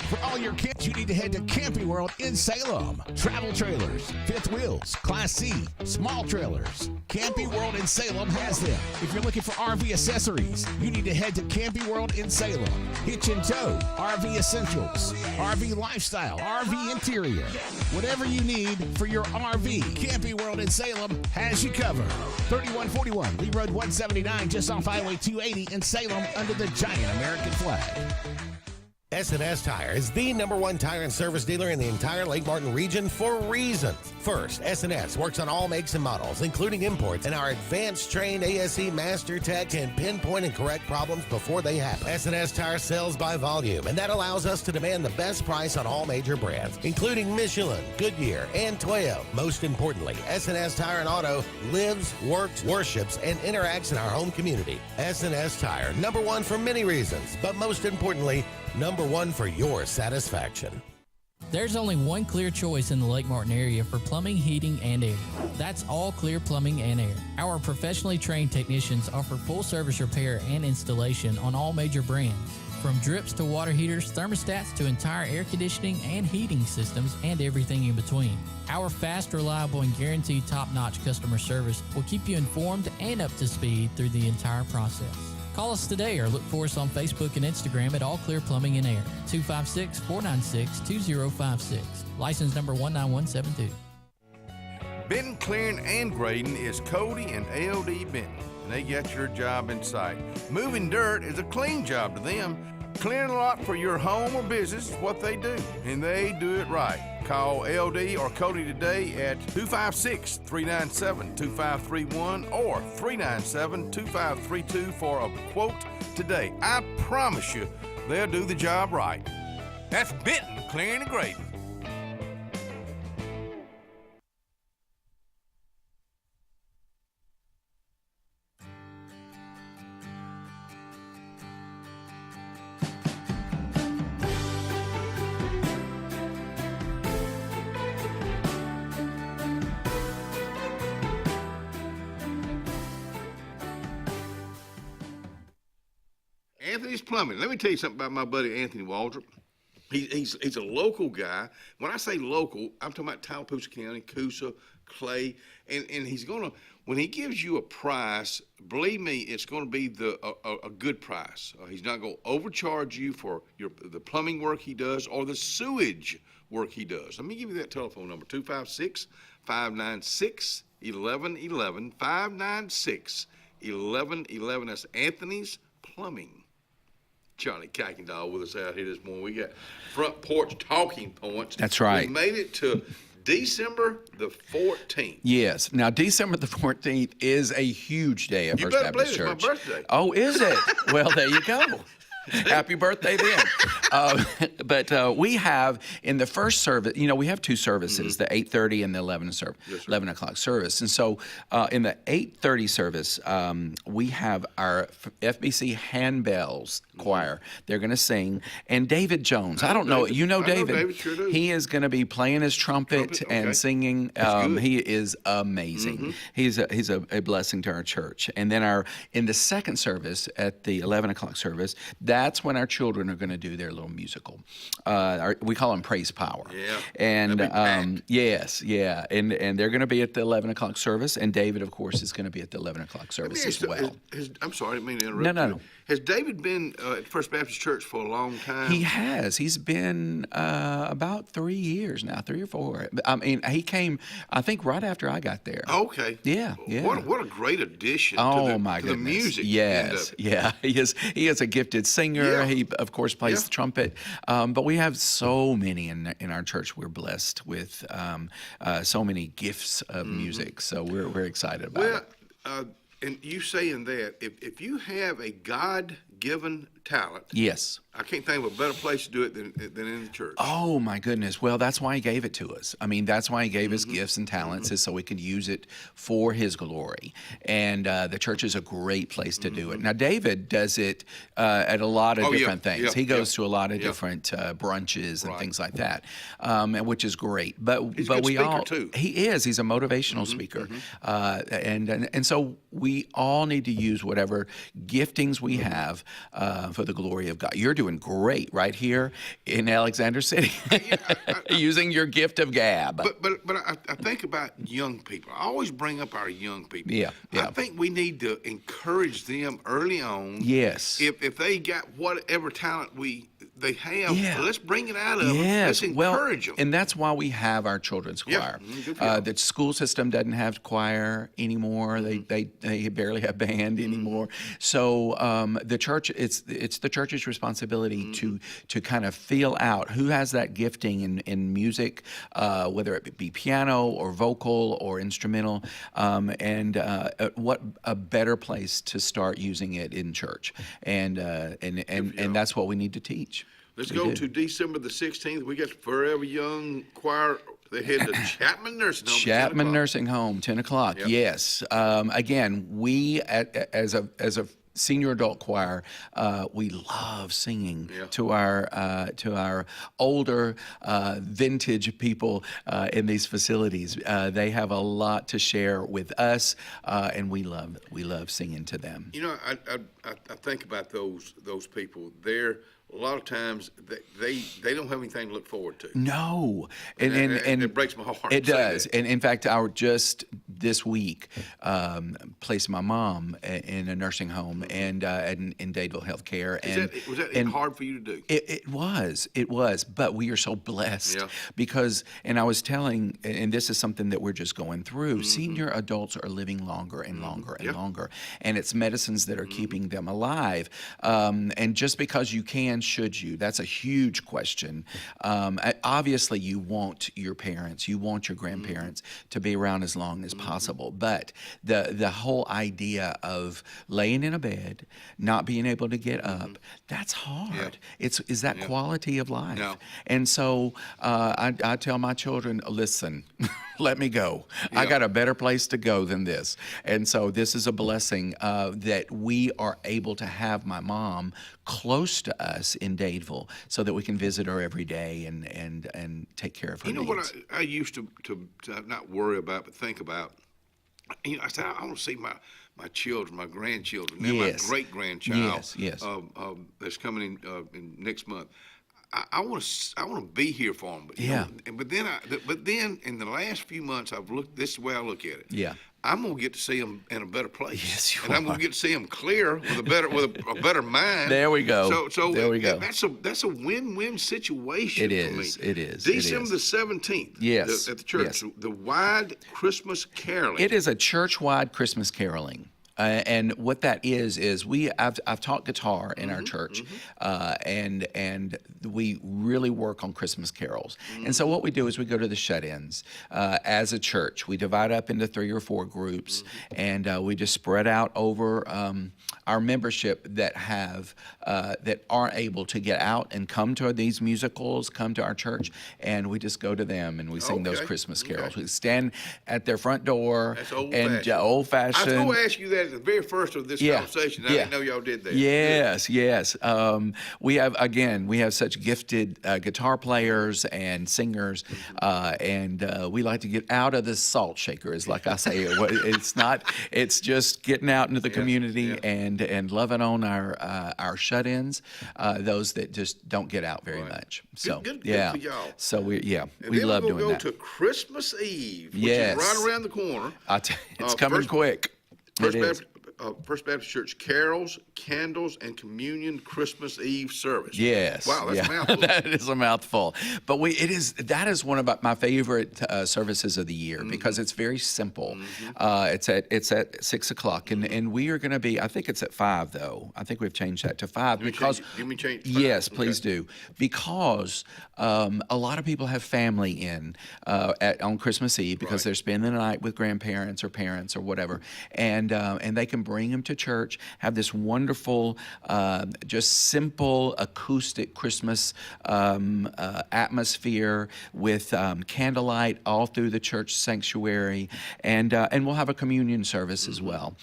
For all your kids, you need to head to Camping World in Salem. Travel trailers, fifth wheels, Class C, small trailers. Camping World in Salem has them. If you're looking for RV accessories, you need to head to Camping World in Salem. Hitch and tow, RV essentials, RV lifestyle, RV interior. Whatever you need for your RV, Camping World in Salem has you covered. 3141 Lee Road 179, just off Highway 280 in Salem under the giant American flag. S&S Tire is the #1 tire and service dealer in the entire Lake Martin region for reasons. First, S&S works on all makes and models, including imports, and our advanced trained ASE Master Tech can pinpoint and correct problems before they happen. S&S Tire sells by volume, and that allows us to demand the best price on all major brands, including Michelin, Goodyear, and Toyo. Most importantly, S&S Tire and Auto lives, works, worships, and interacts in our home community. S&S Tire, #1 for many reasons, but most importantly, #1 for your satisfaction. There's only one clear choice in the Lake Martin area for plumbing, heating, and air. That's All Clear Plumbing and Air. Our professionally trained technicians offer full service repair and installation on all major brands. From drips to water heaters, thermostats to entire air conditioning and heating systems, and everything in between. Our fast, reliable, and guaranteed top-notch customer service will keep you informed and up to speed through the entire process. Call us today or look for us on Facebook and Instagram at All Clear Plumbing and Air, 256-496-2056. License number 19172. Benton, clearing, and grading is Cody and LD Benton, and they got your job in sight. Moving dirt is a clean job to them. Clearing a lot for your home or business is what they do, and they do it right. Call LD or Cody today at 256-397-2531 or 397-2532 for a quote today. I promise you, they'll do the job right. That's Benton Clearing and Grading. Anthony's Plumbing. Let me tell you something about my buddy Anthony Waldrop. He's a local guy. When I say local, I'm talking about Tallapoosa County, Coosa, Clay, and he's gonna, when he gives you a price, believe me, it's gonna be a good price. He's not gonna overcharge you for the plumbing work he does or the sewage work he does. Let me give you that telephone number, 256-596-1111, 596-1111. That's Anthony's Plumbing. Johnny Kuykendall with us out here this morning. We got Front Porch Talking Points. That's right. We made it to December the 14th. Yes. Now, December the 14th is a huge day at You First better Baptist believe Church. it's my birthday. Oh, is it? Well, there you go. Happy birthday then. But we have in the first service, we have two services, the 8:30 and the 11 o'clock service. And so in the 8:30 service, we have our FBC Handbells choir. They're going to sing. And David Jones, I don't know, you know David. I know David, sure do. He is going to be playing his trumpet and singing. He is amazing. He's a blessing to our church. And then in the second service, at the 11 o'clock service, that's when our children are going to do their little musical. We call them Praise Power. Yeah. And yes, yeah. And they're going to be at the 11 o'clock service. And David, of course, is going to be at the 11 o'clock service as well. I'm sorry, I didn't mean to interrupt. No. Has David been at First Baptist Church for a long time? He has. He's been about 3 years now, 3 or 4. I mean, he came, I think, right after I got there. Okay. Yeah. What a great addition to the music. Yes. Yeah. He is a gifted singer. Yeah. He, of course, plays the trumpet. But we have so many in our church. We're blessed with so many gifts of music. So we're excited about it. And you saying that, if you have a God given talent. Yes. I can't think of a better place to do it than in the church. Oh my goodness. Well, that's why he gave it to us. I mean, that's why he gave us gifts and talents, is so we could use it for his glory. And the church is a great place to do it. Now, David does it at a lot of different things. He goes to a lot of different brunches and things like that, which is great. But He's a good we speaker, all too. He is. He's a motivational speaker, and so we all need to use whatever giftings we have for the glory of God. You're doing great right here in Alexander City, using your gift of gab. But I think about young people. I always bring up our young people. Yeah. I think we need to encourage them early on. Yes. If they got whatever talent they have, let's bring it out of them. Yes, Let's encourage them. And that's why we have our children's choir. Good for y'all. The school system doesn't have choir anymore. They barely have band anymore. So the church, it's the church's responsibility to kind of feel out who has that gifting in music, whether it be piano or vocal or instrumental, and what a better place to start using it in church, and that's what we need to teach. Let's go to December the 16th. We got Forever Young Choir. They head to Chapman Nursing Home. Chapman Nursing Home, 10 o'clock. Yep. Yes. Again, we as a senior adult choir, we love singing to our older vintage people in these facilities. They have a lot to share with us, and we love singing to them. You know, I think about those people. A lot of times they don't have anything to look forward to. No, and it breaks my heart. It does, and in fact, just this week placed my mom in a nursing home and in Dadeville Healthcare. Was that hard for you to do? It was, but we are so blessed because, and I was telling, and this is something that we're just going through. Senior adults are living longer and longer and longer, and it's medicines that are keeping them alive. And just because you can, should you? That's a huge question. Obviously, you want your parents, you want your grandparents to be around as long as possible. But the whole idea of laying in a bed, not being able to get up, that's hard. Is that quality of life? No. And so I tell my children, listen, let me go. I got a better place to go than this. And so this is a blessing that we are able to have my mom close to us in Dadeville so that we can visit her every day and take care of her needs. You know what I used to not worry about, but think about? You know, I said, I want to see my children, my grandchildren, then my great-grandchild that's coming in next month. I want to be here for them. But, you know, but then in the last few months, I've looked. This is the way I look at it. Yeah. I'm gonna get to see them in a better place. Yes, you and I'm gonna get to see them clear with a better mind. There we go. So there we go. That's a win-win situation. It is. For me. It is. December the 17th. Yes. At the church. Yes. The wide Christmas caroling. It is a church-wide Christmas caroling. And what that is I've taught guitar in our church, and we really work on Christmas carols. And so what we do is we go to the shut-ins as a church. We divide up into 3 or 4 groups, and we just spread out over our membership that aren't able to get out and come to these musicals, come to our church, and we just go to them and we sing those Christmas carols. We stand at their front door. That's old-fashioned. Old-fashioned. I was going to ask you that at the very first of this conversation. I didn't know y'all did that. Yes. We have such gifted guitar players and singers, and we like to get out of the salt shaker, is like I say. It's just getting out into the community and loving on our shut-ins, those that just don't get out very much. So good for y'all. So we then love doing we'll that. go to Christmas Eve, which is right around the corner. It's coming quick. First Baptist Church, carols, candles, and communion Christmas Eve service. Yes. Wow, that's a mouthful. That is a mouthful. But that is one of my favorite services of the year because it's very simple. It's at 6 o'clock, and we are going to be. I think it's at 5 though. I think we've changed that to 5 because. Give me change. Yes, please do, because a lot of people have family in on Christmas Eve because they're spending the night with grandparents or parents or whatever, and they can bring them to church, have this wonderful, just simple acoustic Christmas atmosphere with candlelight all through the church sanctuary, and we'll have a communion service as well,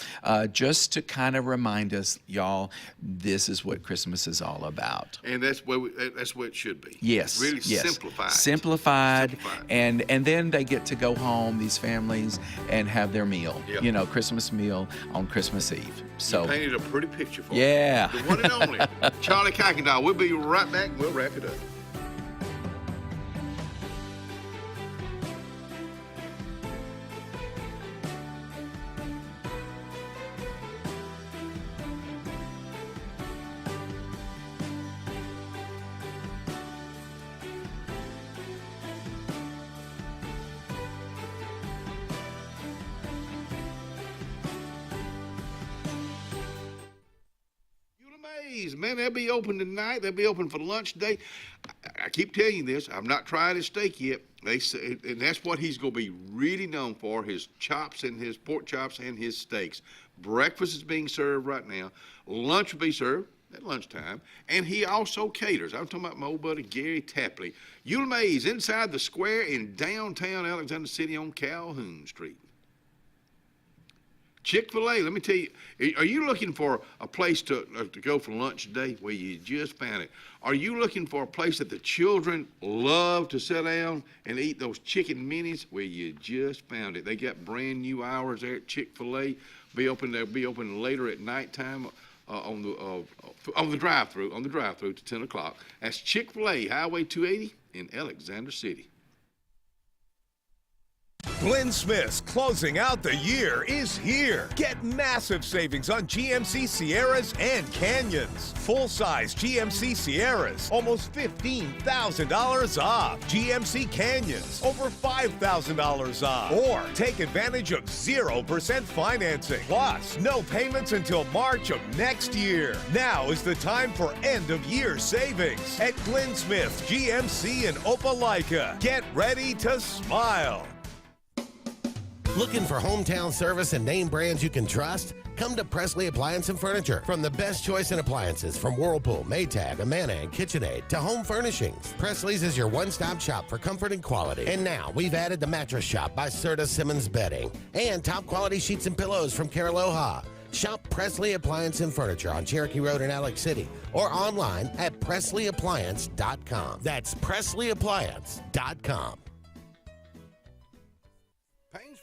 just to kind of remind us, y'all, this is what Christmas is all about. And that's what it should be. Yes. Really yes. Simplified. And then they get to go home, these families, and have their meal. Yep. You know, Christmas meal on Christmas Eve. So you painted a pretty picture for yeah. me. The one and only Charlie Kuykendall. We'll be right back and we'll wrap it up. Man, they'll be open tonight. They'll be open for lunch today. I keep telling you this. I've not tried his steak yet. They say, and that's what he's going to be really known for, his chops and his pork chops and his steaks. Breakfast is being served right now. Lunch will be served at lunchtime. And he also caters. I'm talking about my old buddy Gary Tapley. Eula Mays inside the square in downtown Alexander City on Calhoun Street. Chick-fil-A, let me tell you, are you looking for a place to go for lunch today? Well, you just found it. Are you looking for a place that the children love to sit down and eat those chicken minis? Well, you just found it. They got brand new hours there at Chick-fil-A. They'll be open later at nighttime on the drive-through to 10 o'clock. That's Chick-fil-A, Highway 280 in Alexander City. Glenn Smith's closing out the year is here. Get massive savings on GMC Sierras and Canyons. Full-size GMC Sierras, almost $15,000 off. GMC Canyons, over $5,000 off. Or take advantage of 0% financing. Plus, no payments until March of next year. Now is the time for end-of-year savings at Glenn Smith's GMC in Opelika. Get ready to smile. Looking for hometown service and name brands you can trust? Come to Presley Appliance and Furniture. From the best choice in appliances from Whirlpool, Maytag, Amana, and KitchenAid to home furnishings, Presley's is your one-stop shop for comfort and quality. And now we've added the Mattress Shop by Serta Simmons Bedding and top quality sheets and pillows from Caraloha. Shop Presley Appliance and Furniture on Cherokee Road in Alex City or online at PresleyAppliance.com. That's PresleyAppliance.com.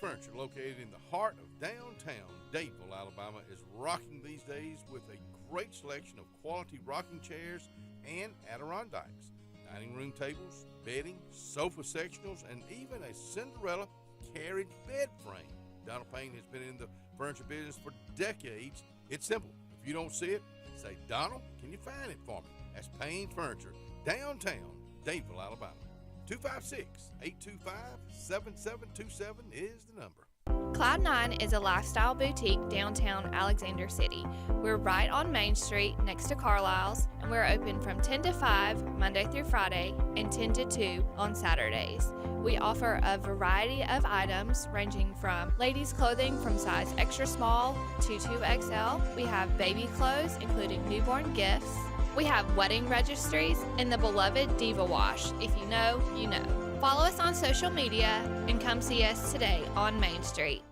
Furniture, located in the heart of downtown Dadeville, Alabama, is rocking these days with a great selection of quality rocking chairs and Adirondacks, dining room tables, bedding, sofa sectionals, and even a Cinderella carriage bed frame. Donald Payne has been in the furniture business for decades. It's simple. If you don't see it, say, Donald, can you find it for me? That's Payne Furniture, downtown Dadeville, Alabama. 256-825-7727 is the number. Cloud9 is a lifestyle boutique downtown Alexander City. We're right on Main Street next to Carlisle's, and we're open from 10 to 5 Monday through Friday and 10 to 2 on Saturdays. We offer a variety of items ranging from ladies' clothing from size extra small to 2XL. We have baby clothes, including newborn gifts. We have wedding registries and the beloved Diva Wash. If you know, you know. Follow us on social media and come see us today on Main Street.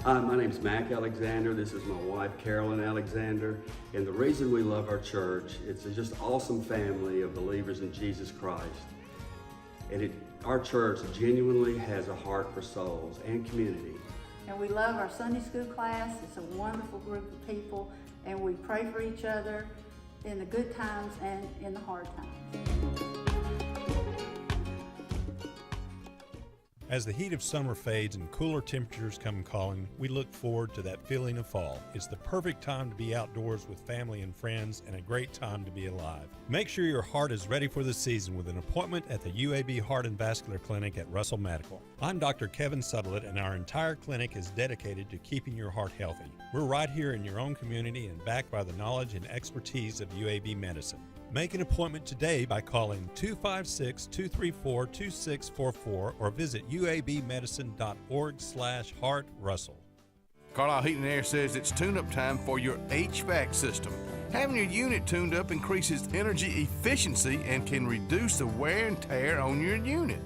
Hi, my name's Mac Alexander. This is my wife, Carolyn Alexander. And the reason we love our church, it's a just awesome family of believers in Jesus Christ. And our church genuinely has a heart for souls and community. And we love our Sunday school class. It's a wonderful group of people, and we pray for each other in the good times and in the hard times. As the heat of summer fades and cooler temperatures come calling, we look forward to that feeling of fall. It's the perfect time to be outdoors with family and friends, and a great time to be alive. Make sure your heart is ready for the season with an appointment at the UAB Heart and Vascular Clinic at Russell Medical. I'm Dr. Kevin Sutherland, and our entire clinic is dedicated to keeping your heart healthy. We're right here in your own community and backed by the knowledge and expertise of UAB Medicine. Make an appointment today by calling 256-234-2644 or visit uabmedicine.org/heartrussell. Carlisle Heating and Air says it's tune-up time for your HVAC system. Having your unit tuned up increases energy efficiency and can reduce the wear and tear on your unit.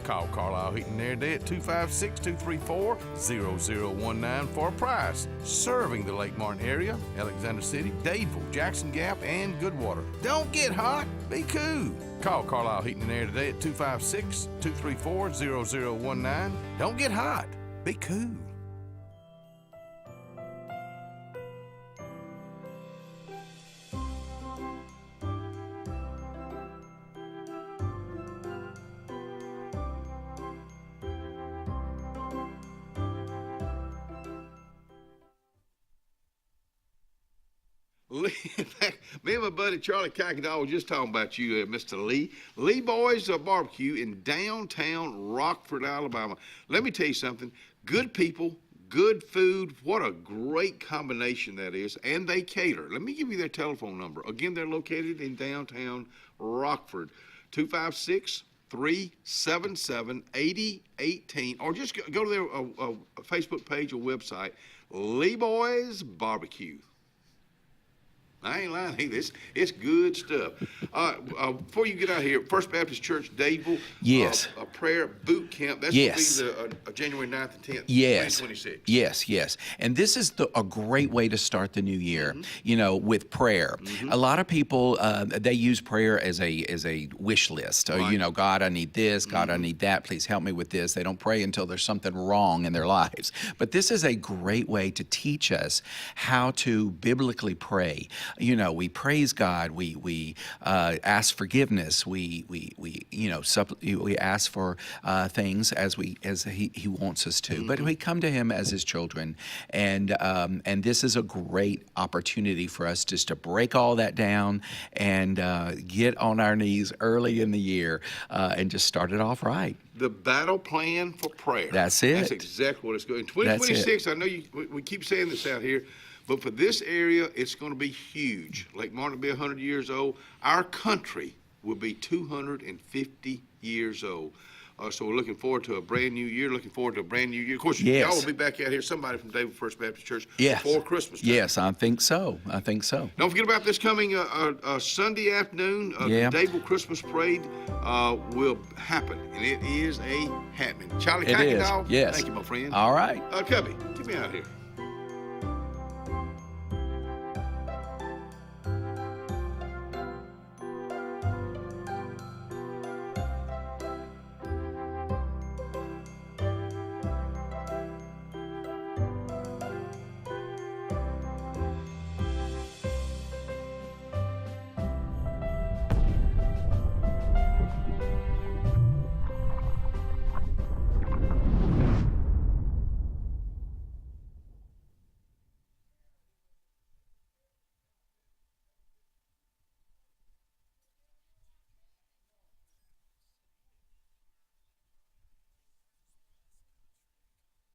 Call Carlisle Heating and Air today at 256-234-0019 for a price. Serving the Lake Martin area, Alexander City, Dadeville, Jackson Gap, and Goodwater. Don't get hot, be cool. Call Carlisle Heating and Air today at 256-234-0019. Don't get hot, be cool. Me and my buddy Charlie Kakadal were just talking about you, Mr. Lee. Lee Boys Barbecue in downtown Rockford, Alabama. Let me tell you something. Good people, good food. What a great combination that is. And they cater. Let me give you their telephone number. Again, they're located in downtown Rockford. 256-377-8018. Or just go to their Facebook page or website, Lee Boys Barbecue. I ain't lying. Hey, it's good stuff. Before you get out here, First Baptist Church, Dadeville. Yes. A prayer boot camp. That's going to be the January 9th and 10th, 2026. Yes. And this is a great way to start the new year, with prayer. A lot of people, they use prayer as a wish list. Right. God, I need this. God, I need that. Please help me with this. They don't pray until there's something wrong in their lives. But this is a great way to teach us how to biblically pray. We praise God. We ask forgiveness. We ask for things as He wants us to. But we come to Him as His children, and this is a great opportunity for us just to break all that down and get on our knees early in the year and just start it off right. The battle plan for prayer. That's it. That's exactly what it's going. In 2026, I know we keep saying this out here. But for this area, it's going to be huge. Lake Martin will be 100 years old. Our country will be 250 years old. So we're looking forward to a brand new year, Of course, y'all will be back out here, somebody from Dadeville First Baptist Church, before Christmas time. Yes, I think so. Don't forget about this coming Sunday afternoon. The Dadeville Christmas Parade will happen, and it is a happening. Charlie Kakadal, yes. Thank you, my friend. All right. Cubby, get me out of here.